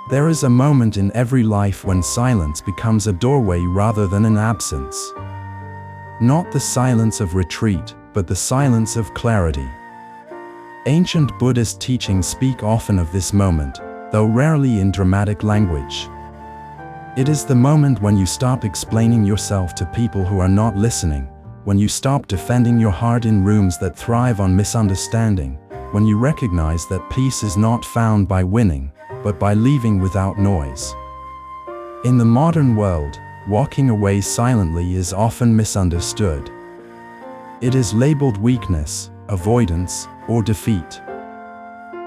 There is a moment in every life when silence becomes a doorway rather than an absence. Not the silence of retreat, but the silence of clarity. Ancient Buddhist teachings speak often of this moment, though rarely in dramatic language. It is the moment when you stop explaining yourself to people who are not listening, when you stop defending your heart in rooms that thrive on misunderstanding, when you recognize that peace is not found by winning, but by leaving without noise. In the modern world, walking away silently is often misunderstood. It is labeled weakness, avoidance, or defeat.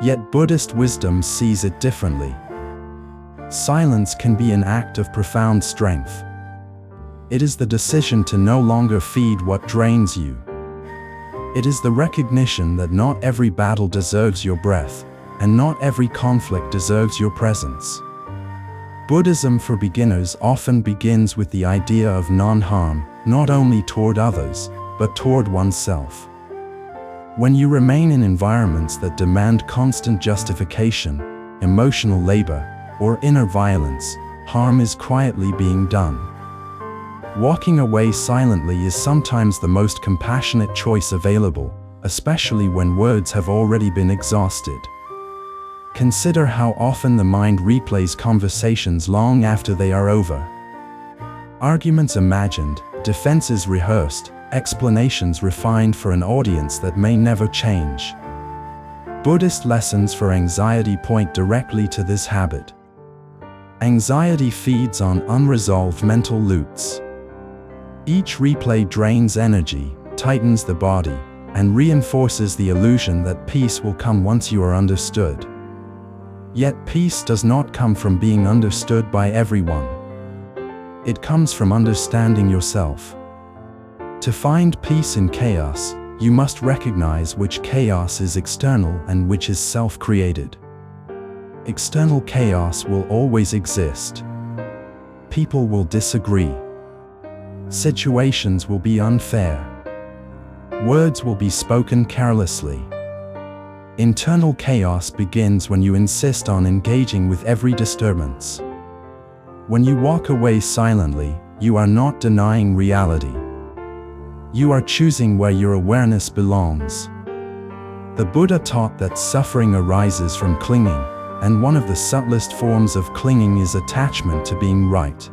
Yet Buddhist wisdom sees it differently. Silence can be an act of profound strength. It is the decision to no longer feed what drains you. It is the recognition that not every battle deserves your breath, and not every conflict deserves your presence. Buddhism for beginners often begins with the idea of non-harm, not only toward others, but toward oneself. When you remain in environments that demand constant justification, emotional labor, or inner violence, harm is quietly being done. Walking away silently is sometimes the most compassionate choice available, especially when words have already been exhausted. Consider how often the mind replays conversations long after they are over. Arguments imagined, defenses rehearsed, explanations refined for an audience that may never change. Buddhist lessons for anxiety point directly to this habit. Anxiety feeds on unresolved mental loops. Each replay drains energy, tightens the body, and reinforces the illusion that peace will come once you are understood. Yet peace does not come from being understood by everyone. It comes from understanding yourself. To find peace in chaos, you must recognize which chaos is external and which is self-created. External chaos will always exist. People will disagree. Situations will be unfair. Words will be spoken carelessly. Internal chaos begins when you insist on engaging with every disturbance. When you walk away silently, you are not denying reality. You are choosing where your awareness belongs. The Buddha taught that suffering arises from clinging, and one of the subtlest forms of clinging is attachment to being right.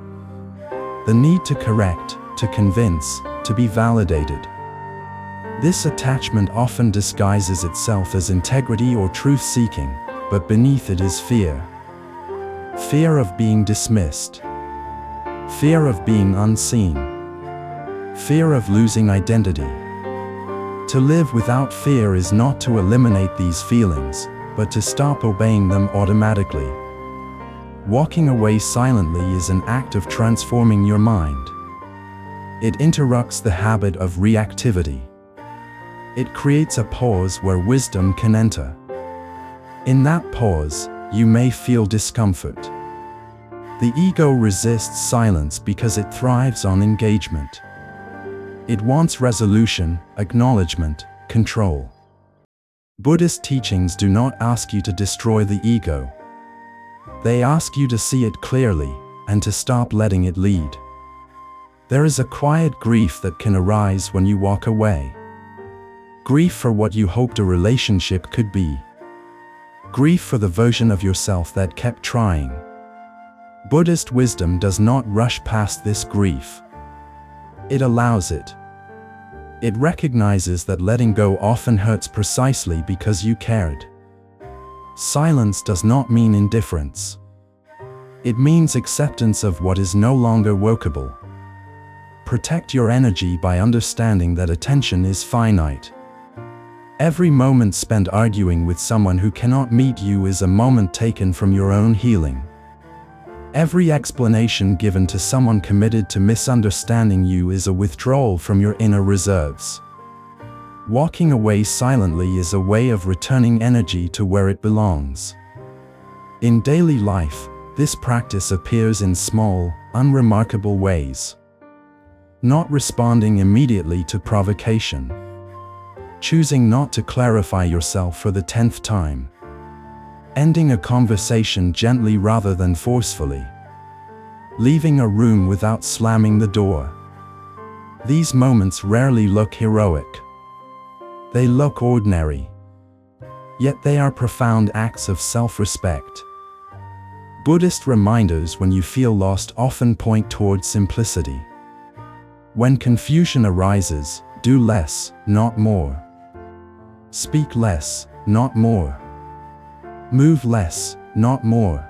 The need to correct, to convince, to be validated. This attachment often disguises itself as integrity or truth-seeking, but beneath it is fear. Fear of being dismissed. Fear of being unseen. Fear of losing identity. To live without fear is not to eliminate these feelings, but to stop obeying them automatically. Walking away silently is an act of transforming your mind. It interrupts the habit of reactivity. It creates a pause where wisdom can enter. In that pause, you may feel discomfort. The ego resists silence because it thrives on engagement. It wants resolution, acknowledgement, control. Buddhist teachings do not ask you to destroy the ego. They ask you to see it clearly, and to stop letting it lead. There is a quiet grief that can arise when you walk away. Grief for what you hoped a relationship could be. Grief for the version of yourself that kept trying. Buddhist wisdom does not rush past this grief. It allows it. It recognizes that letting go often hurts precisely because you cared. Silence does not mean indifference. It means acceptance of what is no longer workable. Protect your energy by understanding that attention is finite. Every moment spent arguing with someone who cannot meet you is a moment taken from your own healing. Every explanation given to someone committed to misunderstanding you is a withdrawal from your inner reserves. Walking away silently is a way of returning energy to where it belongs. In daily life, this practice appears in small, unremarkable ways. Not responding immediately to provocation. choosing not to clarify yourself for the 10th time, ending a conversation gently rather than forcefully, leaving a room without slamming the door. These moments rarely look heroic. They look ordinary. Yet they are profound acts of self-respect. Buddhist reminders when you feel lost often point towards simplicity. When confusion arises, do less, not more. Speak less, not more. Move less, not more.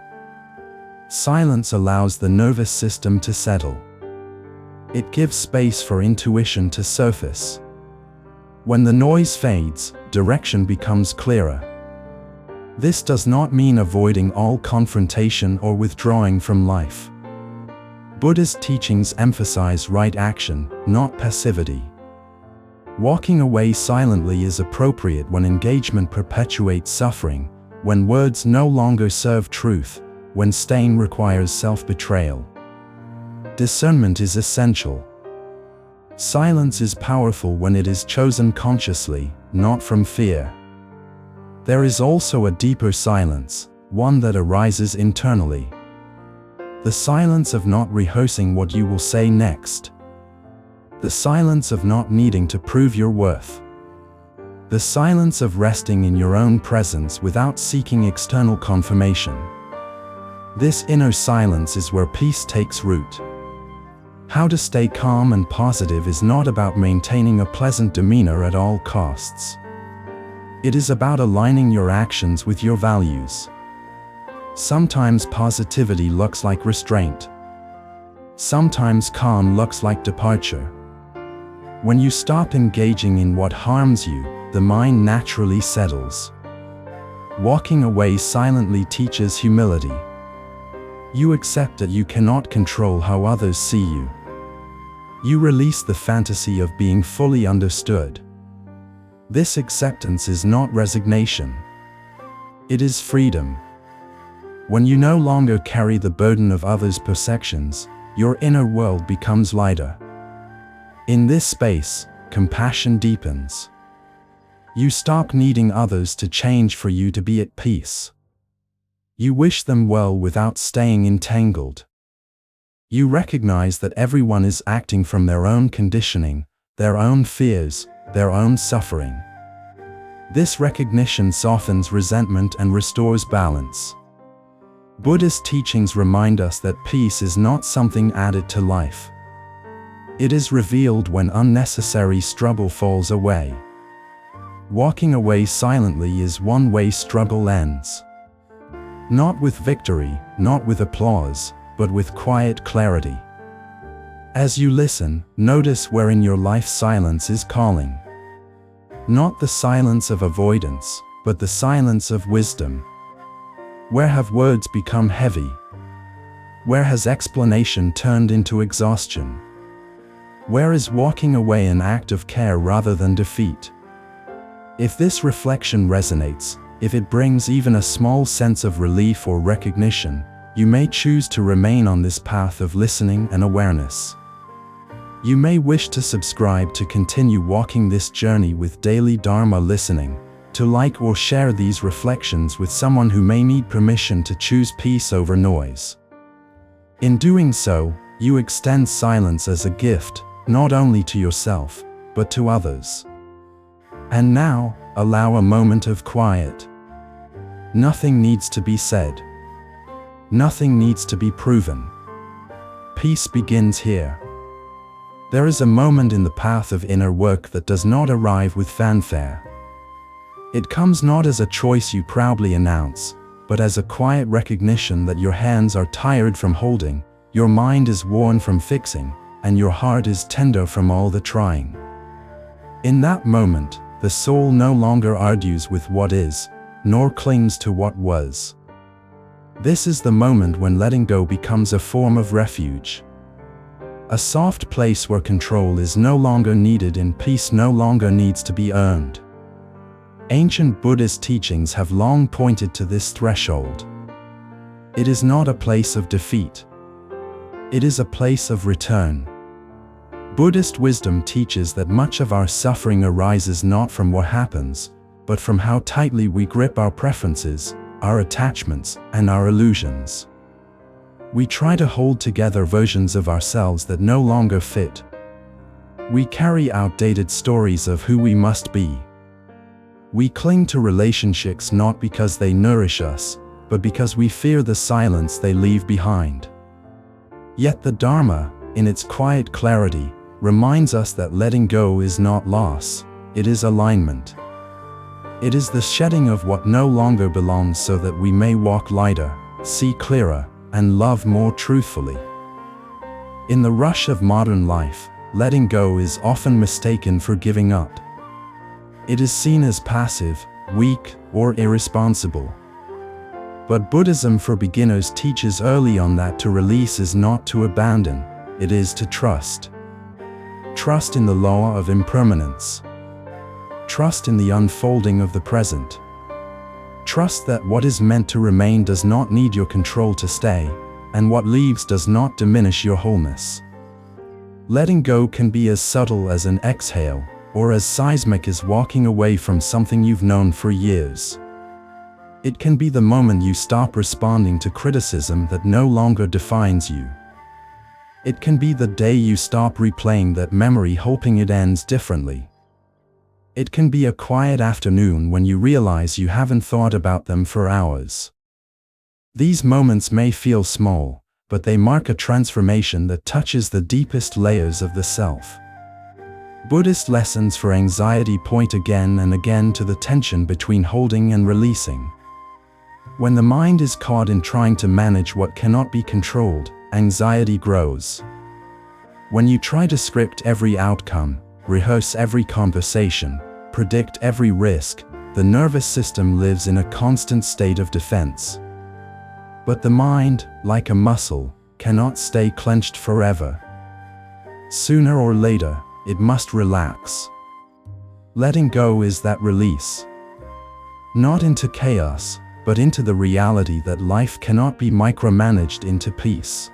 Silence allows the nervous system to settle. It gives space for intuition to surface. When the noise fades, direction becomes clearer. This does not mean avoiding all confrontation or withdrawing from life. Buddhist teachings emphasize right action, not passivity. Walking away silently is appropriate when engagement perpetuates suffering, when words no longer serve truth, when staying requires self-betrayal. Discernment is essential. Silence is powerful when it is chosen consciously, not from fear. There is also a deeper silence, one that arises internally. The silence of not rehearsing what you will say next. The silence of not needing to prove your worth. The silence of resting in your own presence without seeking external confirmation. This inner silence is where peace takes root. How to stay calm and positive is not about maintaining a pleasant demeanor at all costs. It is about aligning your actions with your values. Sometimes positivity looks like restraint. Sometimes calm looks like departure. When you stop engaging in what harms you, the mind naturally settles. Walking away silently teaches humility. You accept that you cannot control how others see you. You release the fantasy of being fully understood. This acceptance is not resignation. It is freedom. When you no longer carry the burden of others' perceptions, your inner world becomes lighter. In this space, compassion deepens. You stop needing others to change for you to be at peace. You wish them well without staying entangled. You recognize that everyone is acting from their own conditioning, their own fears, their own suffering. This recognition softens resentment and restores balance. Buddhist teachings remind us that peace is not something added to life. It is revealed when unnecessary struggle falls away. Walking away silently is one way struggle ends. Not with victory, not with applause, but with quiet clarity. As you listen, notice where in your life silence is calling. Not the silence of avoidance, but the silence of wisdom. Where have words become heavy? Where has explanation turned into exhaustion? Where is walking away an act of care rather than defeat? If this reflection resonates, if it brings even a small sense of relief or recognition, you may choose to remain on this path of listening and awareness. You may wish to subscribe to continue walking this journey with daily Dharma listening, to like or share these reflections with someone who may need permission to choose peace over noise. In doing so, you extend silence as a gift, not only to yourself, but to others. And now, allow a moment of quiet. Nothing needs to be said. Nothing needs to be proven. Peace begins here. There is a moment in the path of inner work that does not arrive with fanfare. It comes not as a choice you proudly announce, but as a quiet recognition that your hands are tired from holding, your mind is worn from fixing, and your heart is tender from all the trying. In that moment, the soul no longer argues with what is, nor clings to what was. This is the moment when letting go becomes a form of refuge. A soft place where control is no longer needed and peace no longer needs to be earned. Ancient Buddhist teachings have long pointed to this threshold. It is not a place of defeat. It is a place of return. Buddhist wisdom teaches that much of our suffering arises not from what happens, but from how tightly we grip our preferences, our attachments, and our illusions. We try to hold together versions of ourselves that no longer fit. We carry outdated stories of who we must be. We cling to relationships not because they nourish us, but because we fear the silence they leave behind. Yet the Dharma, in its quiet clarity, reminds us that letting go is not loss, it is alignment. It is the shedding of what no longer belongs so that we may walk lighter, see clearer, and love more truthfully. In the rush of modern life, letting go is often mistaken for giving up. It is seen as passive, weak, or irresponsible. But Buddhism for beginners teaches early on that to release is not to abandon, it is to trust. Trust in the law of impermanence. Trust in the unfolding of the present. Trust that what is meant to remain does not need your control to stay, and what leaves does not diminish your wholeness. Letting go can be as subtle as an exhale, or as seismic as walking away from something you've known for years. It can be the moment you stop responding to criticism that no longer defines you. It can be the day you stop replaying that memory hoping it ends differently. It can be a quiet afternoon when you realize you haven't thought about them for hours. These moments may feel small, but they mark a transformation that touches the deepest layers of the self. Buddhist lessons for anxiety point again and again to the tension between holding and releasing. When the mind is caught in trying to manage what cannot be controlled, anxiety grows. When you try to script every outcome, rehearse every conversation, predict every risk, the nervous system lives in a constant state of defense. But the mind, like a muscle, cannot stay clenched forever. Sooner or later, it must relax. Letting go is that release. Not into chaos, but into the reality that life cannot be micromanaged into peace.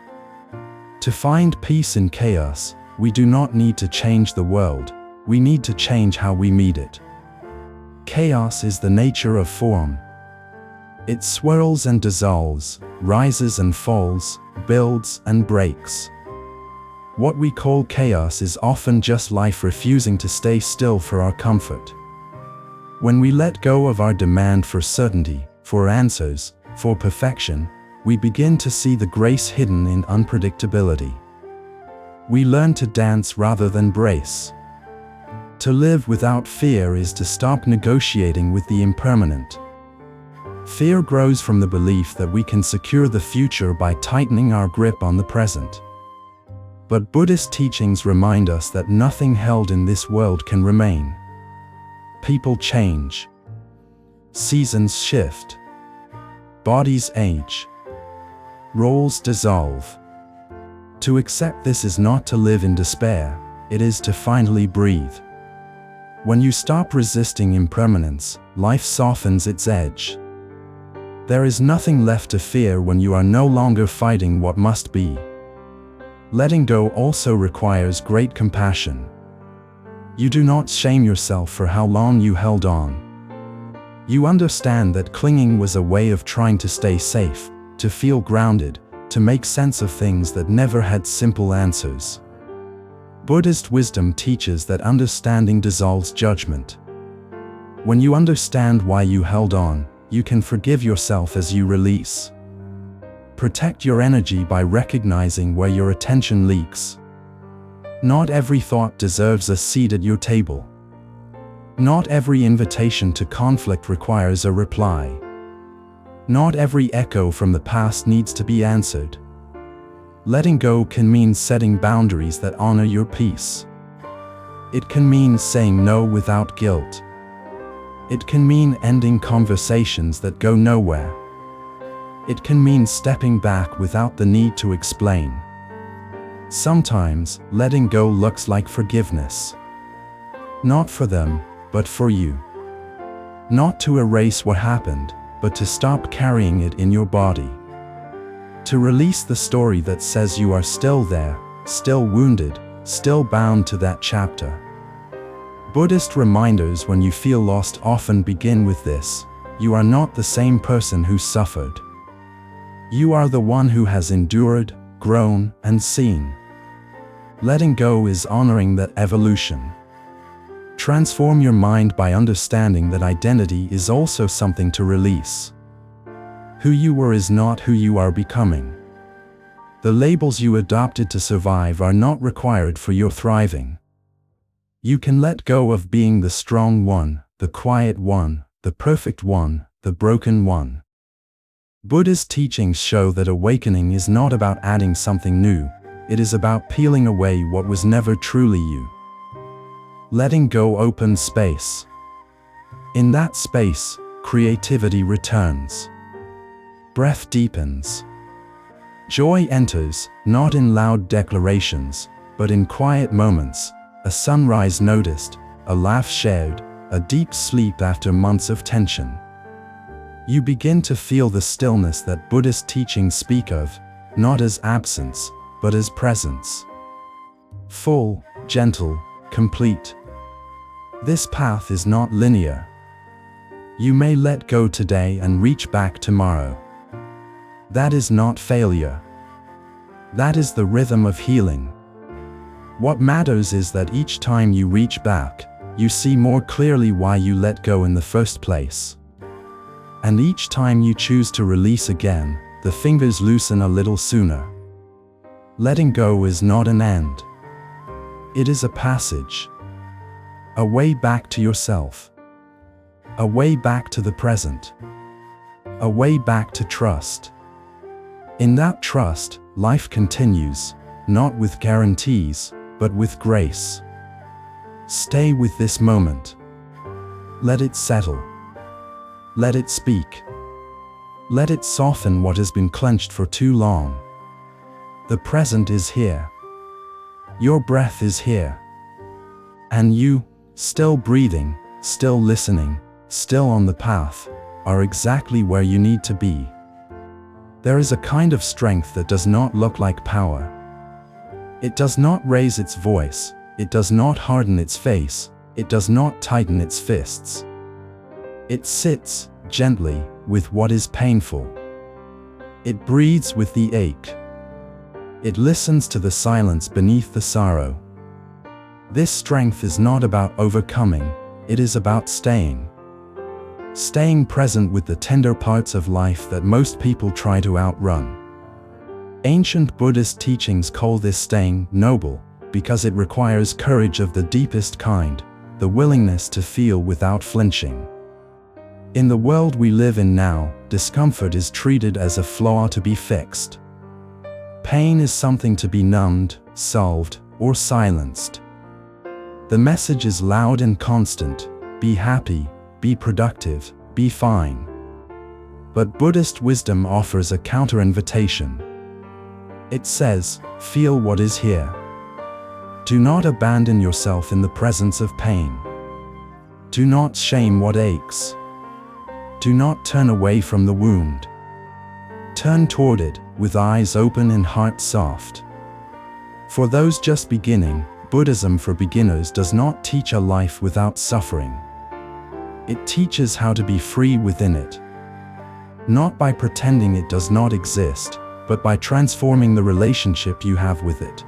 To find peace in chaos, we do not need to change the world, we need to change how we meet it. Chaos is the nature of form. It swirls and dissolves, rises and falls, builds and breaks. What we call chaos is often just life refusing to stay still for our comfort. When we let go of our demand for certainty, for answers, for perfection, we begin to see the grace hidden in unpredictability. We learn to dance rather than brace. To live without fear is to stop negotiating with the impermanent. Fear grows from the belief that we can secure the future by tightening our grip on the present. But Buddhist teachings remind us that nothing held in this world can remain. People change. Seasons shift. Bodies age. Roles dissolve. To accept this is not to live in despair, it is to finally breathe. When you stop resisting impermanence, life softens its edge. There is nothing left to fear when you are no longer fighting what must be. Letting go also requires great compassion. You do not shame yourself for how long you held on. You understand that clinging was a way of trying to stay safe, to feel grounded, to make sense of things that never had simple answers. Buddhist wisdom teaches that understanding dissolves judgment. When you understand why you held on, you can forgive yourself as you release. Protect your energy by recognizing where your attention leaks. Not every thought deserves a seat at your table. Not every invitation to conflict requires a reply. Not every echo from the past needs to be answered. Letting go can mean setting boundaries that honor your peace. It can mean saying no without guilt. It can mean ending conversations that go nowhere. It can mean stepping back without the need to explain. Sometimes, letting go looks like forgiveness. Not for them, but for you. Not to erase what happened, but to stop carrying it in your body. To release the story that says you are still there, still wounded, still bound to that chapter. Buddhist reminders when you feel lost often begin with this: you are not the same person who suffered. You are the one who has endured, grown, and seen. Letting go is honoring that evolution. Transform your mind by understanding that identity is also something to release. Who you were is not who you are becoming. The labels you adopted to survive are not required for your thriving. You can let go of being the strong one, the quiet one, the perfect one, the broken one. Buddha's teachings show that awakening is not about adding something new, it is about peeling away what was never truly you. Letting go opens space. In that space, creativity returns. Breath deepens. Joy enters, not in loud declarations, but in quiet moments: a sunrise noticed, a laugh shared, a deep sleep after months of tension. You begin to feel the stillness that Buddhist teachings speak of, not as absence, but as presence. Full, gentle, complete. This path is not linear. You may let go today and reach back tomorrow. That is not failure. That is the rhythm of healing. What matters is that each time you reach back, you see more clearly why you let go in the first place. And each time you choose to release again, the fingers loosen a little sooner. Letting go is not an end. It is a passage. A way back to yourself. A way back to the present. A way back to trust. In that trust, life continues, not with guarantees, but with grace. Stay with this moment. Let it settle. Let it speak. Let it soften what has been clenched for too long. The present is here. Your breath is here. And you, still breathing, still listening, still on the path, are exactly where you need to be. There is a kind of strength that does not look like power. It does not raise its voice, it does not harden its face, it does not tighten its fists. It sits, gently, with what is painful. It breathes with the ache. It listens to the silence beneath the sorrow. This strength is not about overcoming, it is about staying. Staying present with the tender parts of life that most people try to outrun. Ancient Buddhist teachings call this staying noble, because it requires courage of the deepest kind, the willingness to feel without flinching. In the world we live in now, discomfort is treated as a flaw to be fixed. Pain is something to be numbed, solved, or silenced. The message is loud and constant: be happy, be productive, be fine. But Buddhist wisdom offers a counter-invitation. It says, feel what is here. Do not abandon yourself in the presence of pain. Do not shame what aches. Do not turn away from the wound. Turn toward it, with eyes open and heart soft. For those just beginning, Buddhism for beginners does not teach a life without suffering. It teaches how to be free within it. Not by pretending it does not exist, but by transforming the relationship you have with it.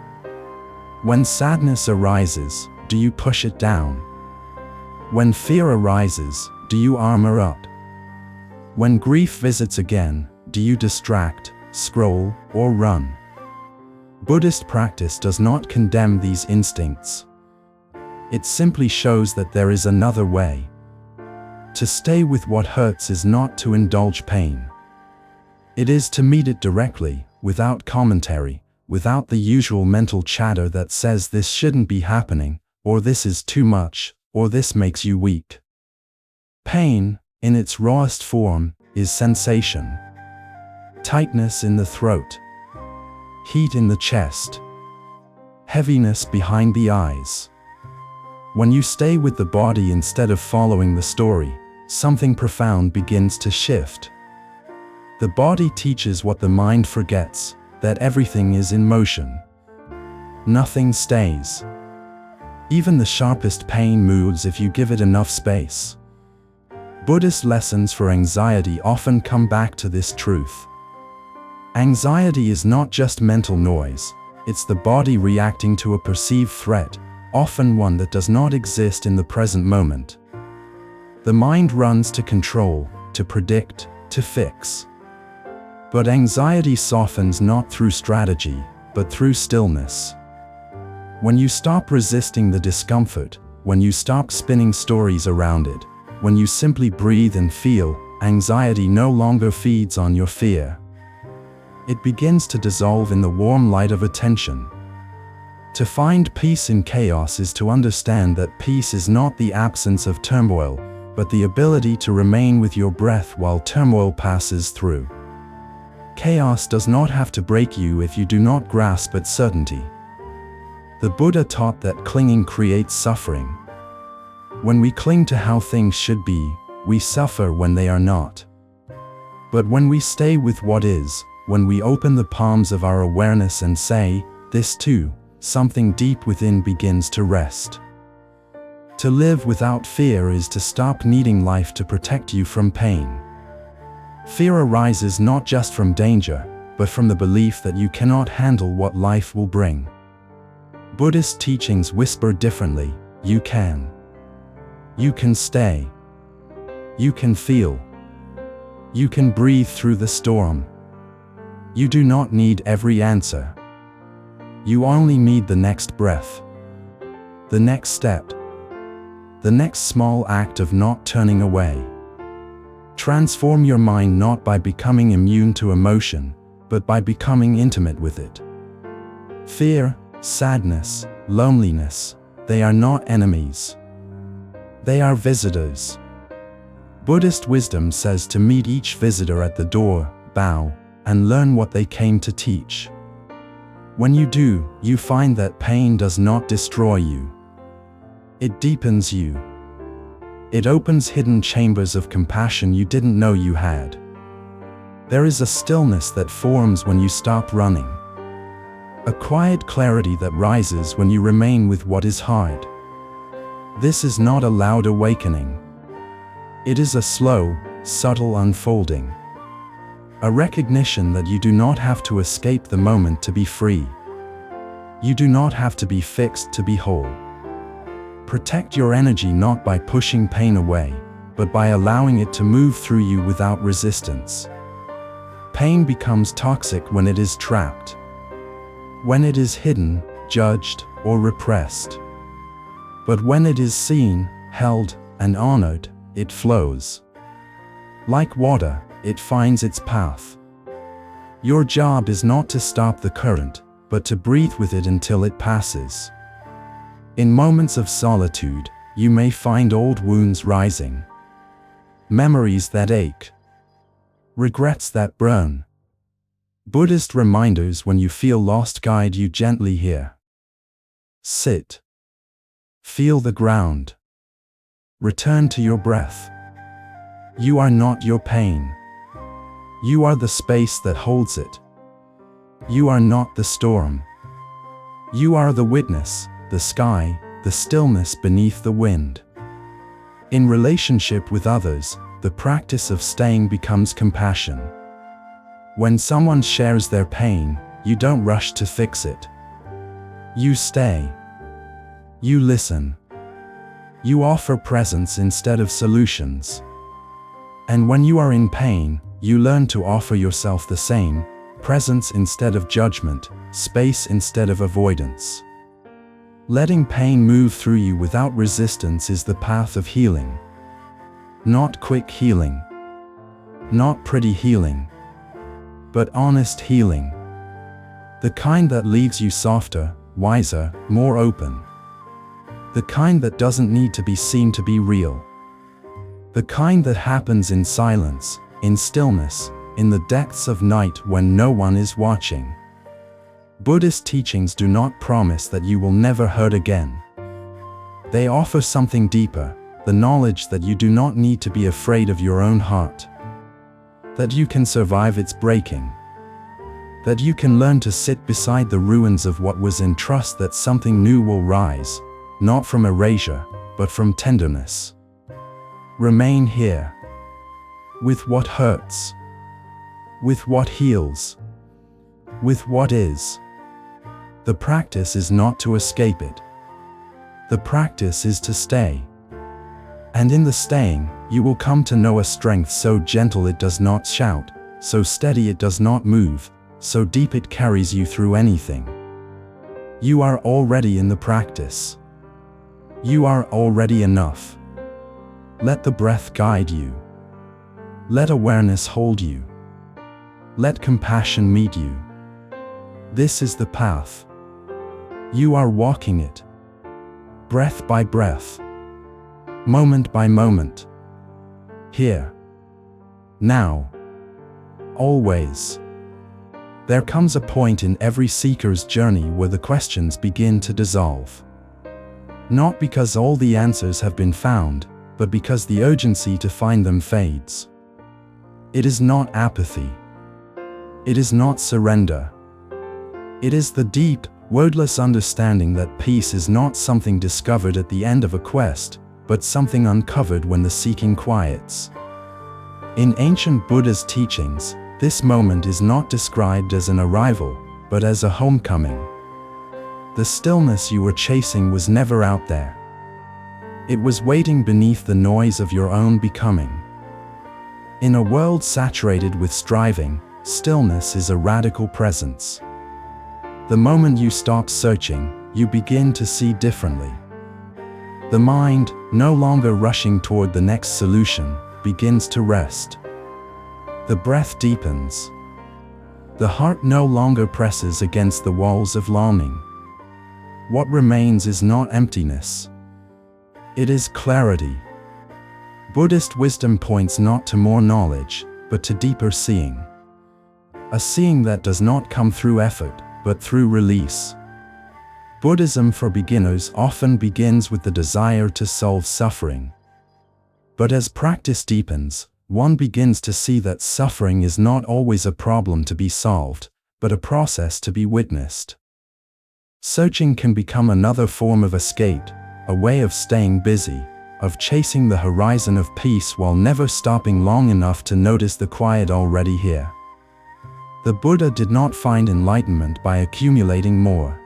When sadness arises, do you push it down? When fear arises, do you armor up? When grief visits again, do you distract, scroll, or run? Buddhist practice does not condemn these instincts. It simply shows that there is another way. To stay with what hurts is not to indulge pain. It is to meet it directly, without commentary, without the usual mental chatter that says this shouldn't be happening, or this is too much, or this makes you weak. Pain, in its rawest form, is sensation. Tightness in the throat. Heat in the chest. Heaviness behind the eyes. When you stay with the body instead of following the story, something profound begins to shift. The body teaches what the mind forgets, that everything is in motion. nothing stays. Even the sharpest pain moves if you give it enough space. Buddhist lessons for anxiety often come back to this truth. Anxiety is not just mental noise, it's the body reacting to a perceived threat, often one that does not exist in the present moment. The mind runs to control, to predict, to fix. But anxiety softens not through strategy, but through stillness. When you stop resisting the discomfort, when you stop spinning stories around it, when you simply breathe and feel, anxiety no longer feeds on your fear. It begins to dissolve in the warm light of attention. To find peace in chaos is to understand that peace is not the absence of turmoil, but the ability to remain with your breath while turmoil passes through. Chaos does not have to break you if you do not grasp its certainty. The Buddha taught that clinging creates suffering. When we cling to how things should be, we suffer when they are not. But when we stay with what is, when we open the palms of our awareness and say, "This too," something deep within begins to rest. To live without fear is to stop needing life to protect you from pain. Fear arises not just from danger, but from the belief that you cannot handle what life will bring. Buddhist teachings whisper differently: you can. You can stay. You can feel. You can breathe through the storm. You do not need every answer. You only need the next breath, the next step, the next small act of not turning away. Transform your mind not by becoming immune to emotion, but by becoming intimate with it. Fear, sadness, loneliness, they are not enemies. They are visitors. Buddhist wisdom says to meet each visitor at the door, bow, and learn what they came to teach. When you do, you find that pain does not destroy you. It deepens you. It opens hidden chambers of compassion you didn't know you had. There is a stillness that forms when you stop running. A quiet clarity that rises when you remain with what is hard. This is not a loud awakening. It is a slow, subtle unfolding. A recognition that you do not have to escape the moment to be free. You do not have to be fixed to be whole. Protect your energy not by pushing pain away, but by allowing it to move through you without resistance. Pain becomes toxic when it is trapped. When it is hidden, judged, or repressed. But when it is seen, held, and honored, it flows. Like water, it finds its path. Your job is not to stop the current, but to breathe with it until it passes. In moments of solitude, you may find old wounds rising. Memories that ache. Regrets that burn. Buddhist reminders when you feel lost guide you gently here. Sit. Feel the ground. Return to your breath. You are not your pain. You are the space that holds it. You are not the storm. You are the witness, the sky, the stillness beneath the wind. In relationship with others, the practice of staying becomes compassion. When someone shares their pain, you don't rush to fix it. You stay. You listen. You offer presence instead of solutions. And when you are in pain, you learn to offer yourself the same, presence instead of judgment, space instead of avoidance. Letting pain move through you without resistance is the path of healing. Not quick healing. Not pretty healing. But honest healing. The kind that leaves you softer, wiser, more open. The kind that doesn't need to be seen to be real. The kind that happens in silence, in stillness, in the depths of night when no one is watching. Buddhist teachings do not promise that you will never hurt again. They offer something deeper, the knowledge that you do not need to be afraid of your own heart. That you can survive its breaking. That you can learn to sit beside the ruins of what was in trust that something new will rise, not from erasure, but from tenderness. Remain here. With what hurts. With what heals. With what is. The practice is not to escape it. The practice is to stay. And in the staying, you will come to know a strength so gentle it does not shout, so steady it does not move, so deep it carries you through anything. You are already in the practice. You are already enough. Let the breath guide you. Let awareness hold you. Let compassion meet you. This is the path. You are walking it. Breath by breath. Moment by moment. Here. Now. Always. There comes a point in every seeker's journey where the questions begin to dissolve. Not because all the answers have been found, but because the urgency to find them fades. It is not apathy. It is not surrender. It is the deep, wordless understanding that peace is not something discovered at the end of a quest, but something uncovered when the seeking quiets. In ancient Buddha's teachings, this moment is not described as an arrival, but as a homecoming. The stillness you were chasing was never out there. It was waiting beneath the noise of your own becoming. In a world saturated with striving, stillness is a radical presence. The moment you stop searching, you begin to see differently. The mind, no longer rushing toward the next solution, begins to rest. The breath deepens. The heart no longer presses against the walls of longing. What remains is not emptiness. It is clarity. Buddhist wisdom points not to more knowledge, but to deeper seeing. A seeing that does not come through effort, but through release. Buddhism for beginners often begins with the desire to solve suffering. But as practice deepens, one begins to see that suffering is not always a problem to be solved, but a process to be witnessed. Searching can become another form of escape, a way of staying busy, of chasing the horizon of peace while never stopping long enough to notice the quiet already here. The Buddha did not find enlightenment by accumulating more.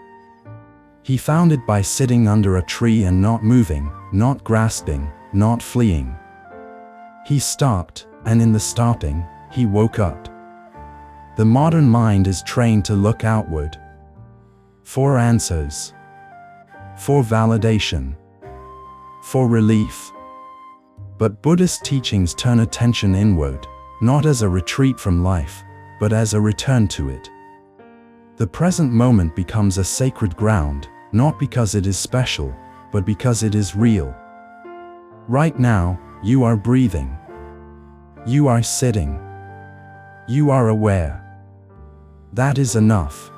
He found it by sitting under a tree and not moving, not grasping, not fleeing. He stopped, and in the stopping, he woke up. The modern mind is trained to look outward. For answers. For validation. For relief. But Buddhist teachings turn attention inward, not as a retreat from life, but as a return to it. The present moment becomes a sacred ground, not because it is special, but because it is real. Right now, you are breathing. You are sitting. You are aware. That is enough.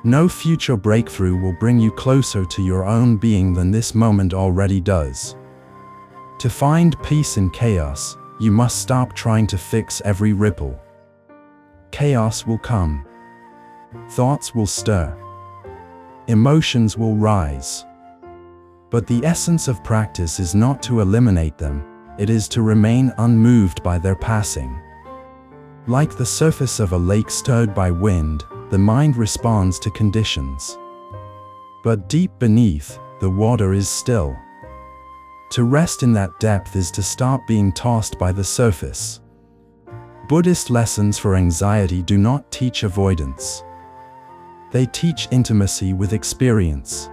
No future breakthrough will bring you closer to your own being than this moment already does. To find peace in chaos, you must stop trying to fix every ripple. Chaos will come. Thoughts will stir. Emotions will rise. But the essence of practice is not to eliminate them, it is to remain unmoved by their passing. Like the surface of a lake stirred by wind, the mind responds to conditions. But deep beneath, the water is still. To rest in that depth is to stop being tossed by the surface. Buddhist lessons for anxiety do not teach avoidance. They teach intimacy with experience.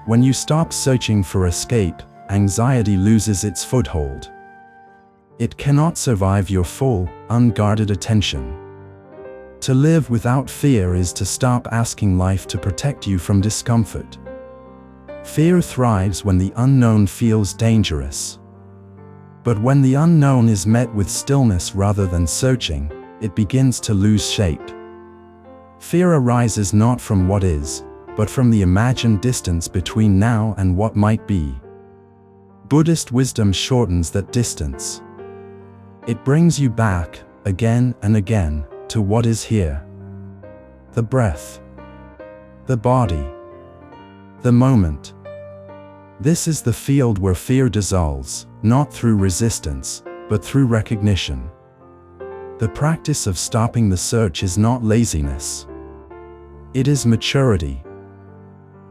When you stop searching for escape, anxiety loses its foothold. It cannot survive your full, unguarded attention. To live without fear is to stop asking life to protect you from discomfort. Fear thrives when the unknown feels dangerous. But when the unknown is met with stillness rather than searching, it begins to lose shape. Fear arises not from what is, but from the imagined distance between now and what might be. Buddhist wisdom shortens that distance. It brings you back, again and again, to what is here. the breath, the body, the moment. This is the field where fear dissolves, not through resistance, but through recognition. The practice of stopping the search is not laziness. It is maturity.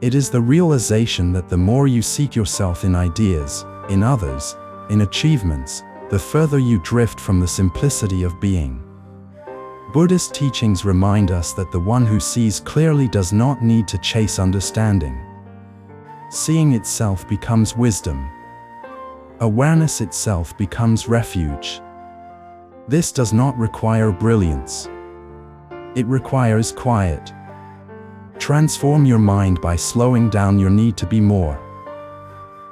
It is the realization that the more you seek yourself in ideas, in others, in achievements, the further you drift from the simplicity of being. Buddhist teachings remind us that the one who sees clearly does not need to chase understanding. Seeing itself becomes wisdom. Awareness itself becomes refuge. This does not require brilliance. It requires quiet. Transform your mind by slowing down your need to be more.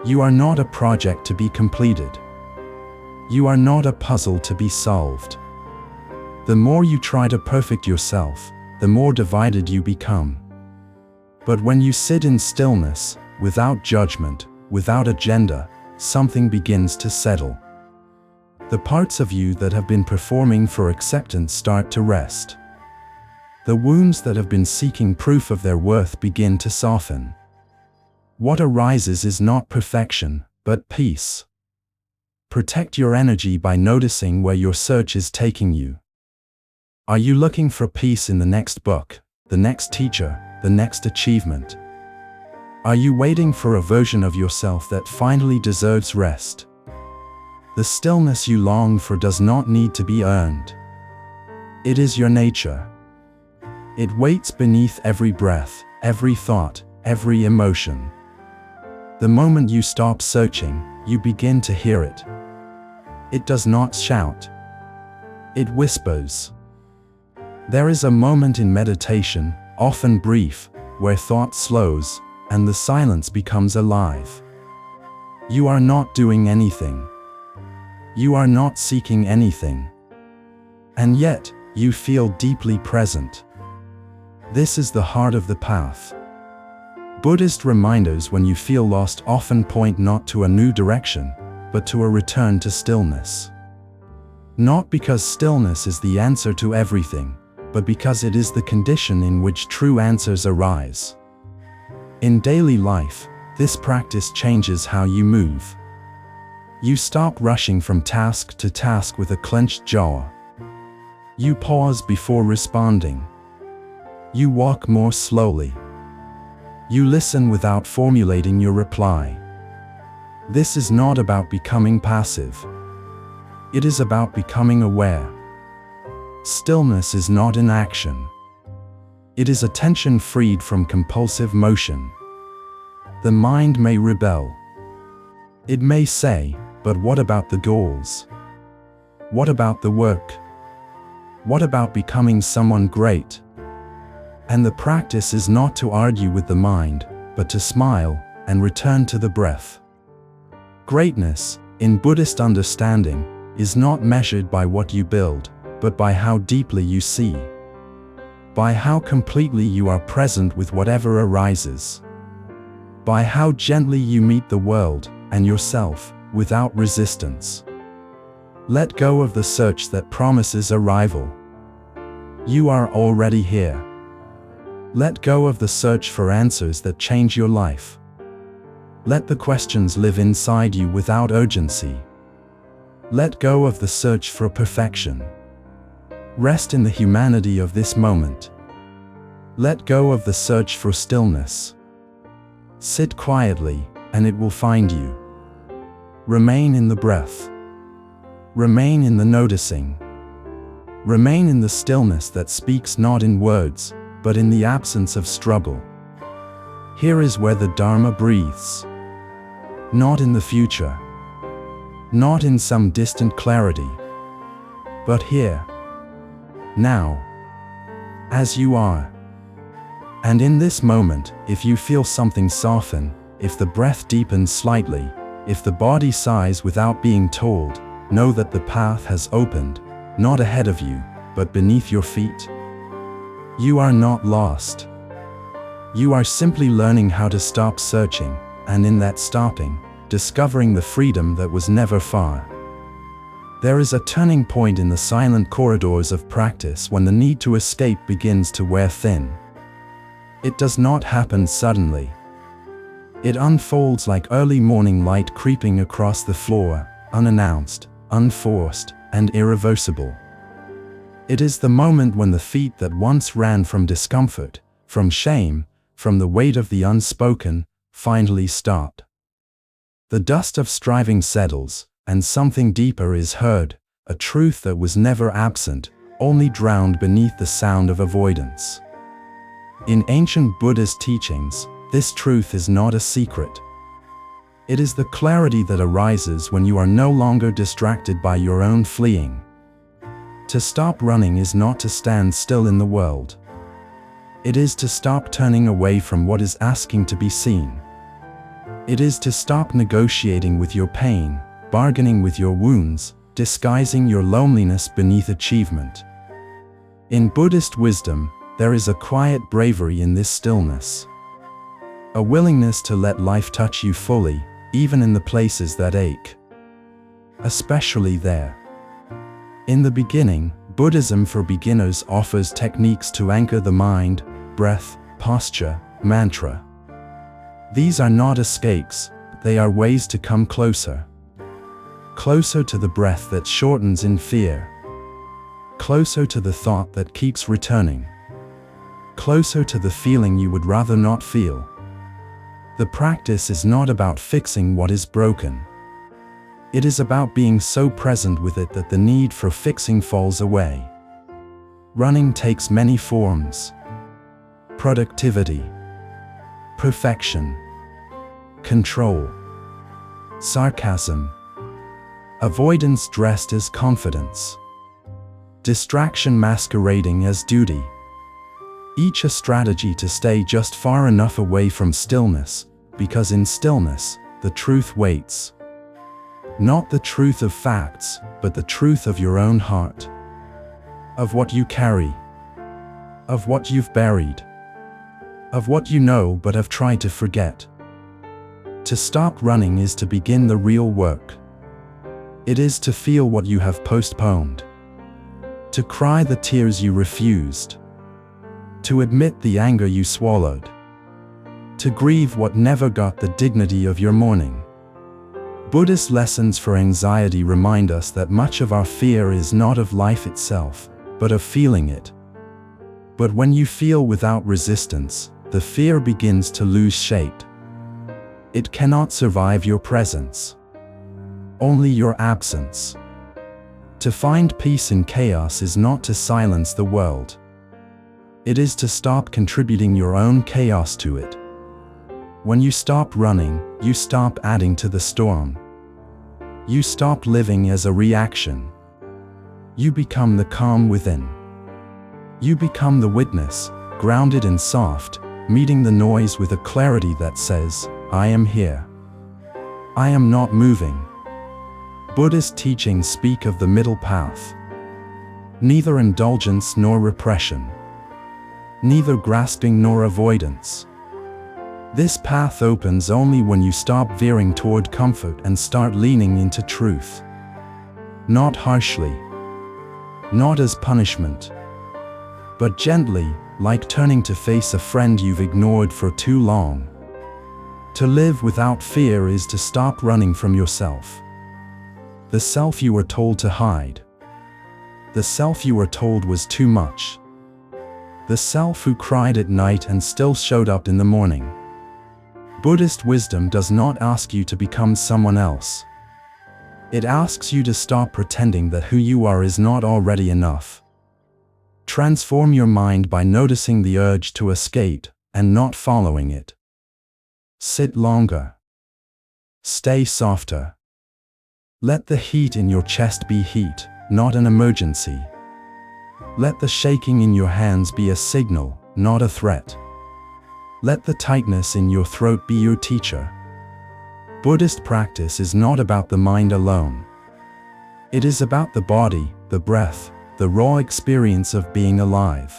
You are not a project to be completed. You are not a puzzle to be solved. The more you try to perfect yourself, the more divided you become. But when you sit in stillness, without judgment, without agenda, something begins to settle. The parts of you that have been performing for acceptance start to rest. The wounds that have been seeking proof of their worth begin to soften. What arises is not perfection, but peace. Protect your energy by noticing where your search is taking you. Are you looking for peace in the next book, the next teacher, the next achievement? Are you waiting for a version of yourself that finally deserves rest? The stillness you long for does not need to be earned. It is your nature. It waits beneath every breath, every thought, every emotion. The moment you stop searching, you begin to hear it. It does not shout. It whispers. There is a moment in meditation, often brief, where thought slows, and the silence becomes alive. You are not doing anything. You are not seeking anything. And yet, you feel deeply present. This is the heart of the path. Buddhist reminders when you feel lost often point not to a new direction, but to a return to stillness. Not because stillness is the answer to everything, but because it is the condition in which true answers arise. In daily life, this practice changes how you move. You stop rushing from task to task with a clenched jaw. You pause before responding. You walk more slowly. You listen without formulating your reply. This is not about becoming passive. It is about becoming aware. Stillness is not inaction. It is attention freed from compulsive motion. The mind may rebel. It may say, but what about the goals? What about the work? What about becoming someone great? And the practice is not to argue with the mind, but to smile and return to the breath. Greatness, in Buddhist understanding, is not measured by what you build, but by how deeply you see. By how completely you are present with whatever arises. By how gently you meet the world and yourself without resistance. Let go of the search that promises arrival. You are already here. Let go of the search for answers that change your life. Let the questions live inside you without urgency. Let go of the search for perfection. Rest in the humanity of this moment. Let go of the search for stillness. Sit quietly, and it will find you. Remain in the breath. Remain in the noticing. Remain in the stillness that speaks not in words, but in the absence of struggle. Here is where the Dharma breathes. Not in the future. Not in some distant clarity. But here. Now. As you are. And in this moment, if you feel something soften, if the breath deepens slightly, if the body sighs without being told, know that the path has opened, not ahead of you, but beneath your feet. You are not lost. You are simply learning how to stop searching, and in that stopping, discovering the freedom that was never far. There is a turning point in the silent corridors of practice when the need to escape begins to wear thin. It does not happen suddenly. It unfolds like early morning light creeping across the floor, unannounced, unforced, and irreversible. It is the moment when the feet that once ran from discomfort, from shame, from the weight of the unspoken, finally stop. The dust of striving settles, and something deeper is heard, a truth that was never absent, only drowned beneath the sound of avoidance. In ancient Buddhist teachings, this truth is not a secret. It is the clarity that arises when you are no longer distracted by your own fleeing. To stop running is not to stand still in the world. It is to stop turning away from what is asking to be seen. It is to stop negotiating with your pain, bargaining with your wounds, disguising your loneliness beneath achievement. In Buddhist wisdom, there is a quiet bravery in this stillness. A willingness to let life touch you fully, even in the places that ache. Especially there. In the beginning, Buddhism for beginners offers techniques to anchor the mind, breath, posture, mantra. These are not escapes, they are ways to come closer. Closer to the breath that shortens in fear. Closer to the thought that keeps returning. Closer to the feeling you would rather not feel. The practice is not about fixing what is broken. It is about being so present with it that the need for fixing falls away. Running takes many forms. Productivity. Perfection. Control. Sarcasm. Avoidance dressed as confidence. Distraction masquerading as duty. Each a strategy to stay just far enough away from stillness, because in stillness, the truth waits. Not the truth of facts, but the truth of your own heart. Of what you carry. Of what you've buried. Of what you know but have tried to forget. To stop running is to begin the real work. It is to feel what you have postponed. To cry the tears you refused. To admit the anger you swallowed. To grieve what never got the dignity of your mourning. Buddhist lessons for anxiety remind us that much of our fear is not of life itself, but of feeling it. But when you feel without resistance, the fear begins to lose shape. It cannot survive your presence. Only your absence. To find peace in chaos is not to silence the world. It is to stop contributing your own chaos to it. When you stop running, you stop adding to the storm. You stop living as a reaction. You become the calm within. You become the witness, grounded and soft, meeting the noise with a clarity that says, I am here. I am not moving. Buddhist teachings speak of the middle path. Neither indulgence nor repression. Neither grasping nor avoidance. This path opens only when you stop veering toward comfort and start leaning into truth. Not harshly. Not as punishment. But gently, like turning to face a friend you've ignored for too long. To live without fear is to stop running from yourself. The self you were told to hide. The self you were told was too much. The self who cried at night and still showed up in the morning. Buddhist wisdom does not ask you to become someone else. It asks you to stop pretending that who you are is not already enough. Transform your mind by noticing the urge to escape and not following it. Sit longer. Stay softer. Let the heat in your chest be heat, not an emergency. Let the shaking in your hands be a signal, not a threat. Let the tightness in your throat be your teacher. Buddhist practice is not about the mind alone. It is about the body, the breath, the raw experience of being alive.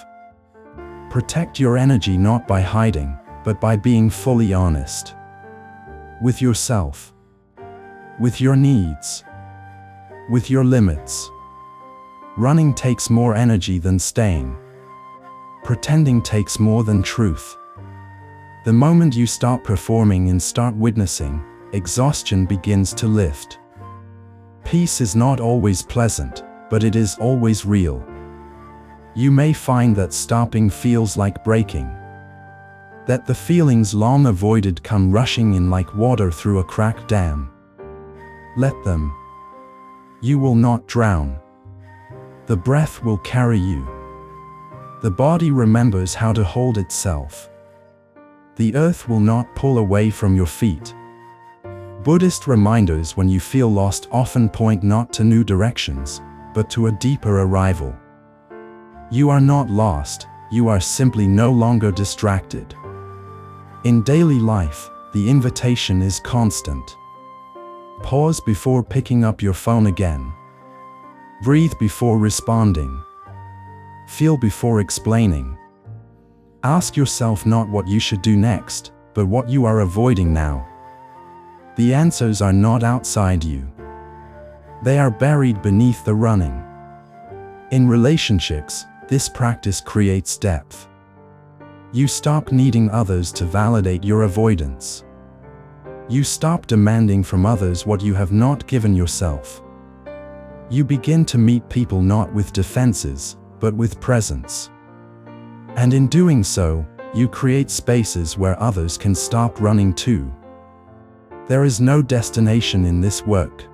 Protect your energy not by hiding, but by being fully honest. With yourself. With your needs. with your limits. Running takes more energy than staying. Pretending takes more than truth. The moment you stop performing and start witnessing, exhaustion begins to lift. Peace is not always pleasant, but it is always real. You may find that stopping feels like breaking. That the feelings long avoided come rushing in like water through a cracked dam. Let them. You will not drown. The breath will carry you. The body remembers how to hold itself. The earth will not pull away from your feet. Buddhist reminders when you feel lost often point not to new directions, but to a deeper arrival. You are not lost, you are simply no longer distracted. In daily life, the invitation is constant. Pause before picking up your phone again. Breathe before responding. Feel before explaining. Ask yourself not what you should do next, but what you are avoiding now. The answers are not outside you. They are buried beneath the running. In relationships, this practice creates depth. You stop needing others to validate your avoidance. You stop demanding from others what you have not given yourself. You begin to meet people not with defenses, but with presence. And in doing so, you create spaces where others can stop running too. There is no destination in this work.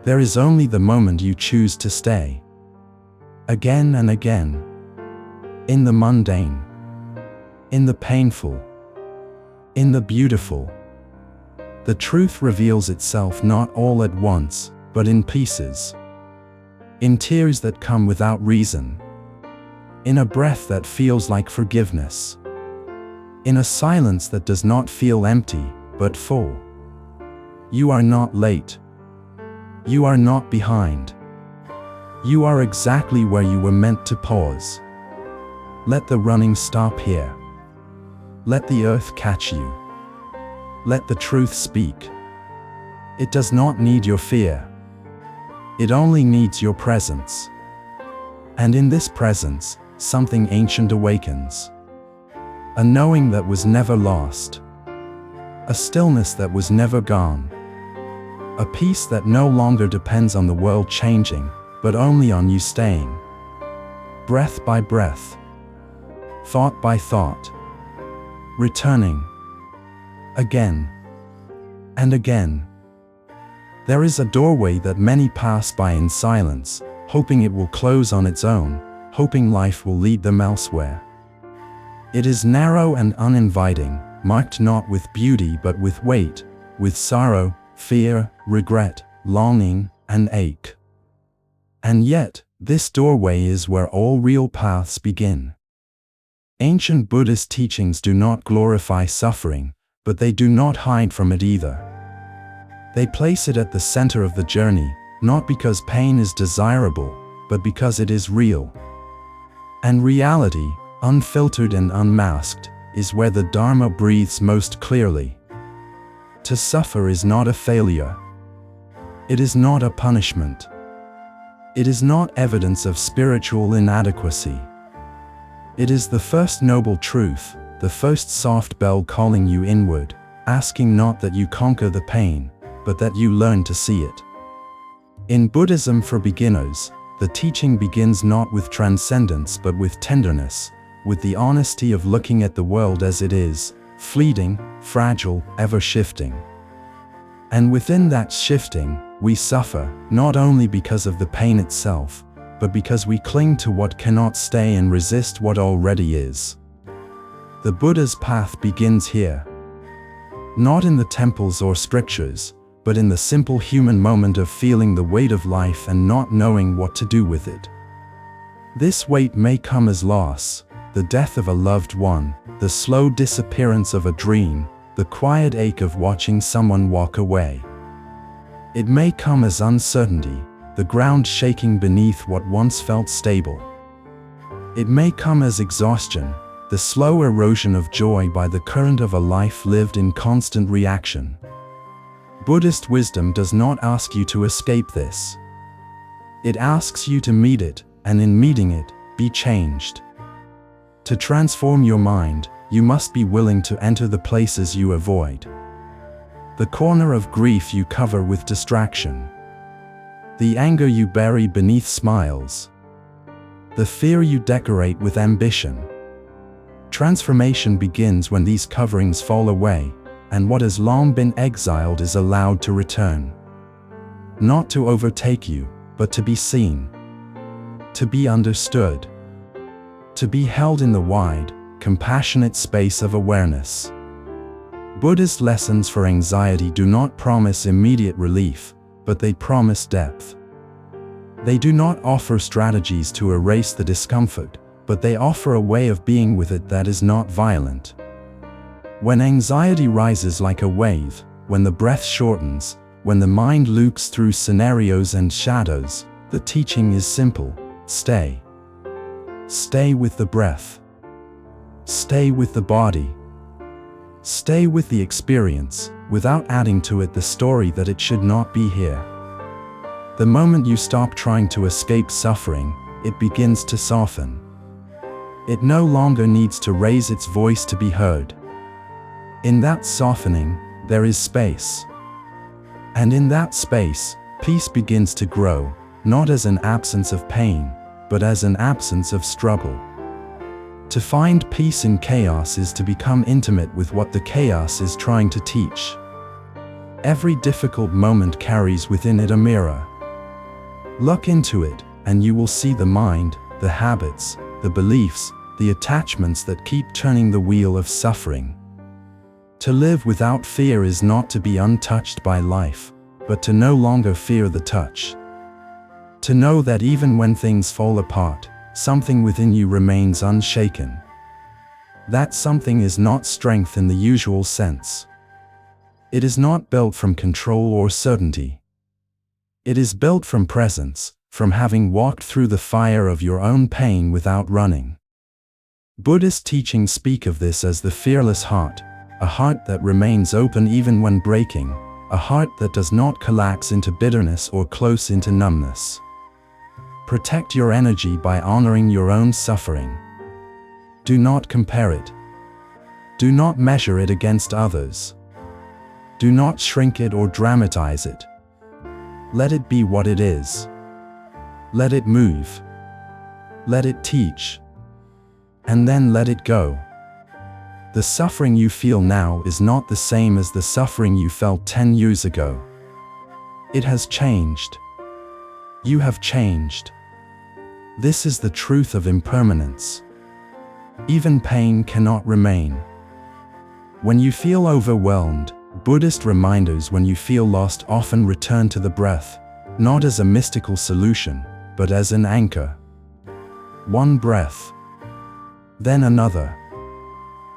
There is only the moment you choose to stay. Again and again. In the mundane. In the painful. In the beautiful. The truth reveals itself not all at once, but in pieces. In tears that come without reason. In a breath that feels like forgiveness. In a silence that does not feel empty, but full. You are not late. You are not behind. You are exactly where you were meant to pause. Let the running stop here. Let the earth catch you. Let the truth speak. It does not need your fear. It only needs your presence. And in this presence, something ancient awakens. A knowing that was never lost. A stillness that was never gone. A peace that no longer depends on the world changing, but only on you staying. Breath by breath. Thought by thought. Returning. Again. And again. There is a doorway that many pass by in silence, hoping it will close on its own, hoping life will lead them elsewhere. It is narrow and uninviting, marked not with beauty but with weight, with sorrow, fear, regret, longing, and ache. And yet, this doorway is where all real paths begin. Ancient Buddhist teachings do not glorify suffering, but they do not hide from it either. They place it at the center of the journey, not because pain is desirable, but because it is real. And reality, unfiltered and unmasked, is where the Dharma breathes most clearly. To suffer is not a failure. It is not a punishment. It is not evidence of spiritual inadequacy. It is the first noble truth, the first soft bell calling you inward, asking not that you conquer the pain, but that you learn to see it. In Buddhism for beginners, the teaching begins not with transcendence but with tenderness, with the honesty of looking at the world as it is, fleeting, fragile, ever-shifting. And within that shifting, we suffer, not only because of the pain itself, but because we cling to what cannot stay and resist what already is. The Buddha's path begins here. Not in the temples or strictures, but in the simple human moment of feeling the weight of life and not knowing what to do with it. This weight may come as loss, the death of a loved one, the slow disappearance of a dream, the quiet ache of watching someone walk away. It may come as uncertainty, the ground shaking beneath what once felt stable. It may come as exhaustion, the slow erosion of joy by the current of a life lived in constant reaction. Buddhist wisdom does not ask you to escape this. It asks you to meet it, and in meeting it, be changed. To transform your mind, you must be willing to enter the places you avoid. The corner of grief you cover with distraction. The anger you bury beneath smiles. The fear you decorate with ambition. Transformation begins when these coverings fall away, and what has long been exiled is allowed to return. Not to overtake you, but to be seen. To be understood. To be held in the wide, compassionate space of awareness. Buddhist lessons for anxiety do not promise immediate relief, but they promise depth. They do not offer strategies to erase the discomfort, but they offer a way of being with it that is not violent. When anxiety rises like a wave, when the breath shortens, when the mind loops through scenarios and shadows, the teaching is simple: stay. Stay with the breath. Stay with the body. Stay with the experience, without adding to it the story that it should not be here. The moment you stop trying to escape suffering, it begins to soften. It no longer needs to raise its voice to be heard. In that softening, there is space. And in that space, peace begins to grow, not as an absence of pain, but as an absence of struggle. To find peace in chaos is to become intimate with what the chaos is trying to teach. Every difficult moment carries within it a mirror. Look into it, and you will see the mind, the habits, the beliefs, the attachments that keep turning the wheel of suffering. To live without fear is not to be untouched by life, but to no longer fear the touch. To know that even when things fall apart, something within you remains unshaken. That something is not strength in the usual sense. It is not built from control or certainty. It is built from presence, from having walked through the fire of your own pain without running. Buddhist teachings speak of this as the fearless heart, a heart that remains open even when breaking, a heart that does not collapse into bitterness or close into numbness. Protect your energy by honoring your own suffering. Do not compare it. Do not measure it against others. Do not shrink it or dramatize it. Let it be what it is. Let it move. Let it teach. And then let it go. The suffering you feel now is not the same as the suffering you felt 10 years ago. It has changed. You have changed. This is the truth of impermanence. Even pain cannot remain. When you feel overwhelmed, Buddhist reminders when you feel lost often return to the breath, not as a mystical solution, but as an anchor. One breath. Then another.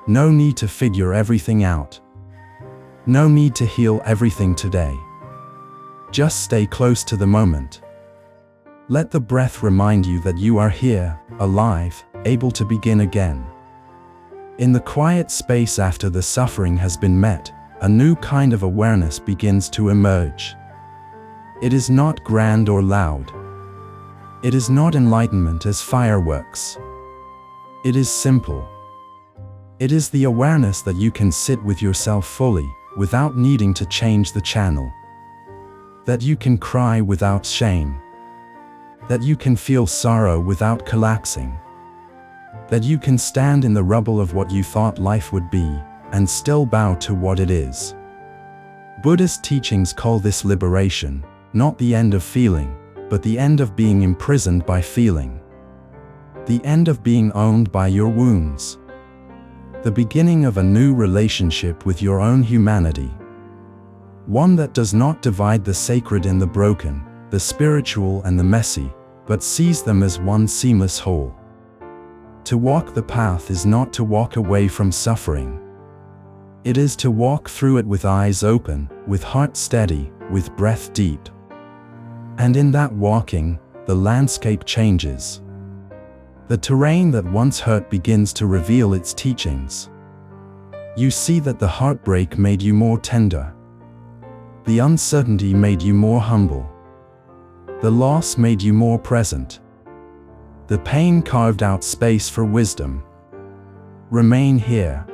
No need to figure everything out. No need to heal everything today. Just stay close to the moment. Let the breath remind you that you are here, alive, able to begin again. In the quiet space after the suffering has been met, a new kind of awareness begins to emerge. It is not grand or loud. It is not enlightenment as fireworks. It is simple. It is the awareness that you can sit with yourself fully, without needing to change the channel. That you can cry without shame. That you can feel sorrow without collapsing. That you can stand in the rubble of what you thought life would be, and still bow to what it is. Buddhist teachings call this liberation, not the end of feeling, but the end of being imprisoned by feeling. The end of being owned by your wounds. The beginning of a new relationship with your own humanity. One that does not divide the sacred and the broken, the spiritual and the messy, but sees them as one seamless whole. To walk the path is not to walk away from suffering. It is to walk through it with eyes open, with heart steady, with breath deep. And in that walking, the landscape changes. The terrain that once hurt begins to reveal its teachings. You see that the heartbreak made you more tender. The uncertainty made you more humble. The loss made you more present. The pain carved out space for wisdom. Remain here.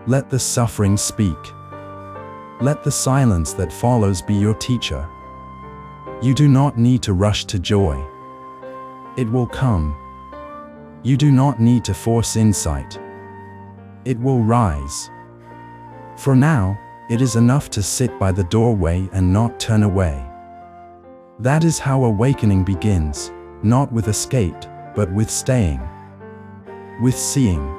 Let the suffering speak. Let the silence that follows be your teacher. You do not need to rush to joy. It will come. You do not need to force insight. It will rise. For now, it is enough to sit by the doorway and not turn away. That is how awakening begins, not with escape, but with staying, with seeing,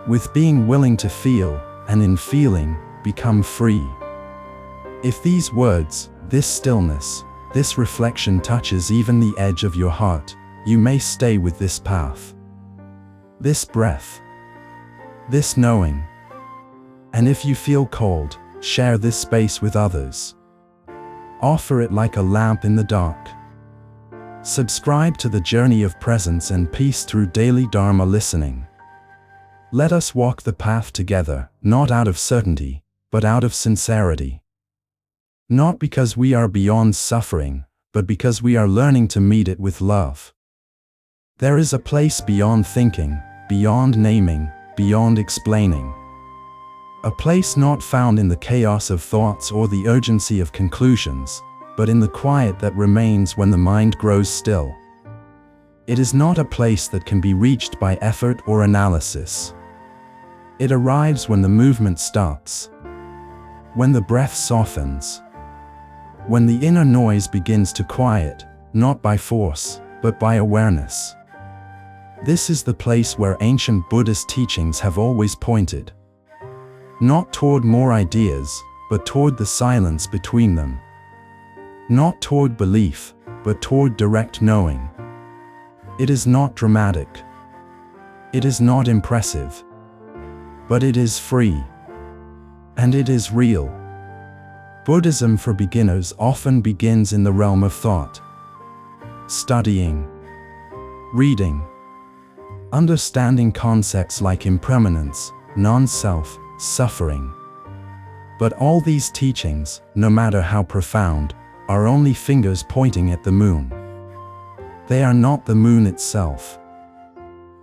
with being willing to feel, and in feeling, become free. If these words, this stillness, this reflection touches even the edge of your heart, you may stay with this path, this breath, this knowing. And if you feel called, share this space with others. Offer it like a lamp in the dark. Subscribe to the journey of presence and peace through daily Dharma listening. Let us walk the path together, not out of certainty, but out of sincerity. Not because we are beyond suffering, but because we are learning to meet it with love. There is a place beyond thinking, beyond naming, beyond explaining. A place not found in the chaos of thoughts or the urgency of conclusions, but in the quiet that remains when the mind grows still. It is not a place that can be reached by effort or analysis. It arrives when the movement stops, when the breath softens, when the inner noise begins to quiet, not by force, but by awareness. This is the place where ancient Buddhist teachings have always pointed. Not toward more ideas, but toward the silence between them. Not toward belief, but toward direct knowing. It is not dramatic. It is not impressive. But it is free. And it is real. Buddhism for beginners often begins in the realm of thought. Studying. Reading. Understanding concepts like impermanence, non-self, suffering. But all these teachings, no matter how profound, are only fingers pointing at the moon. They are not the moon itself.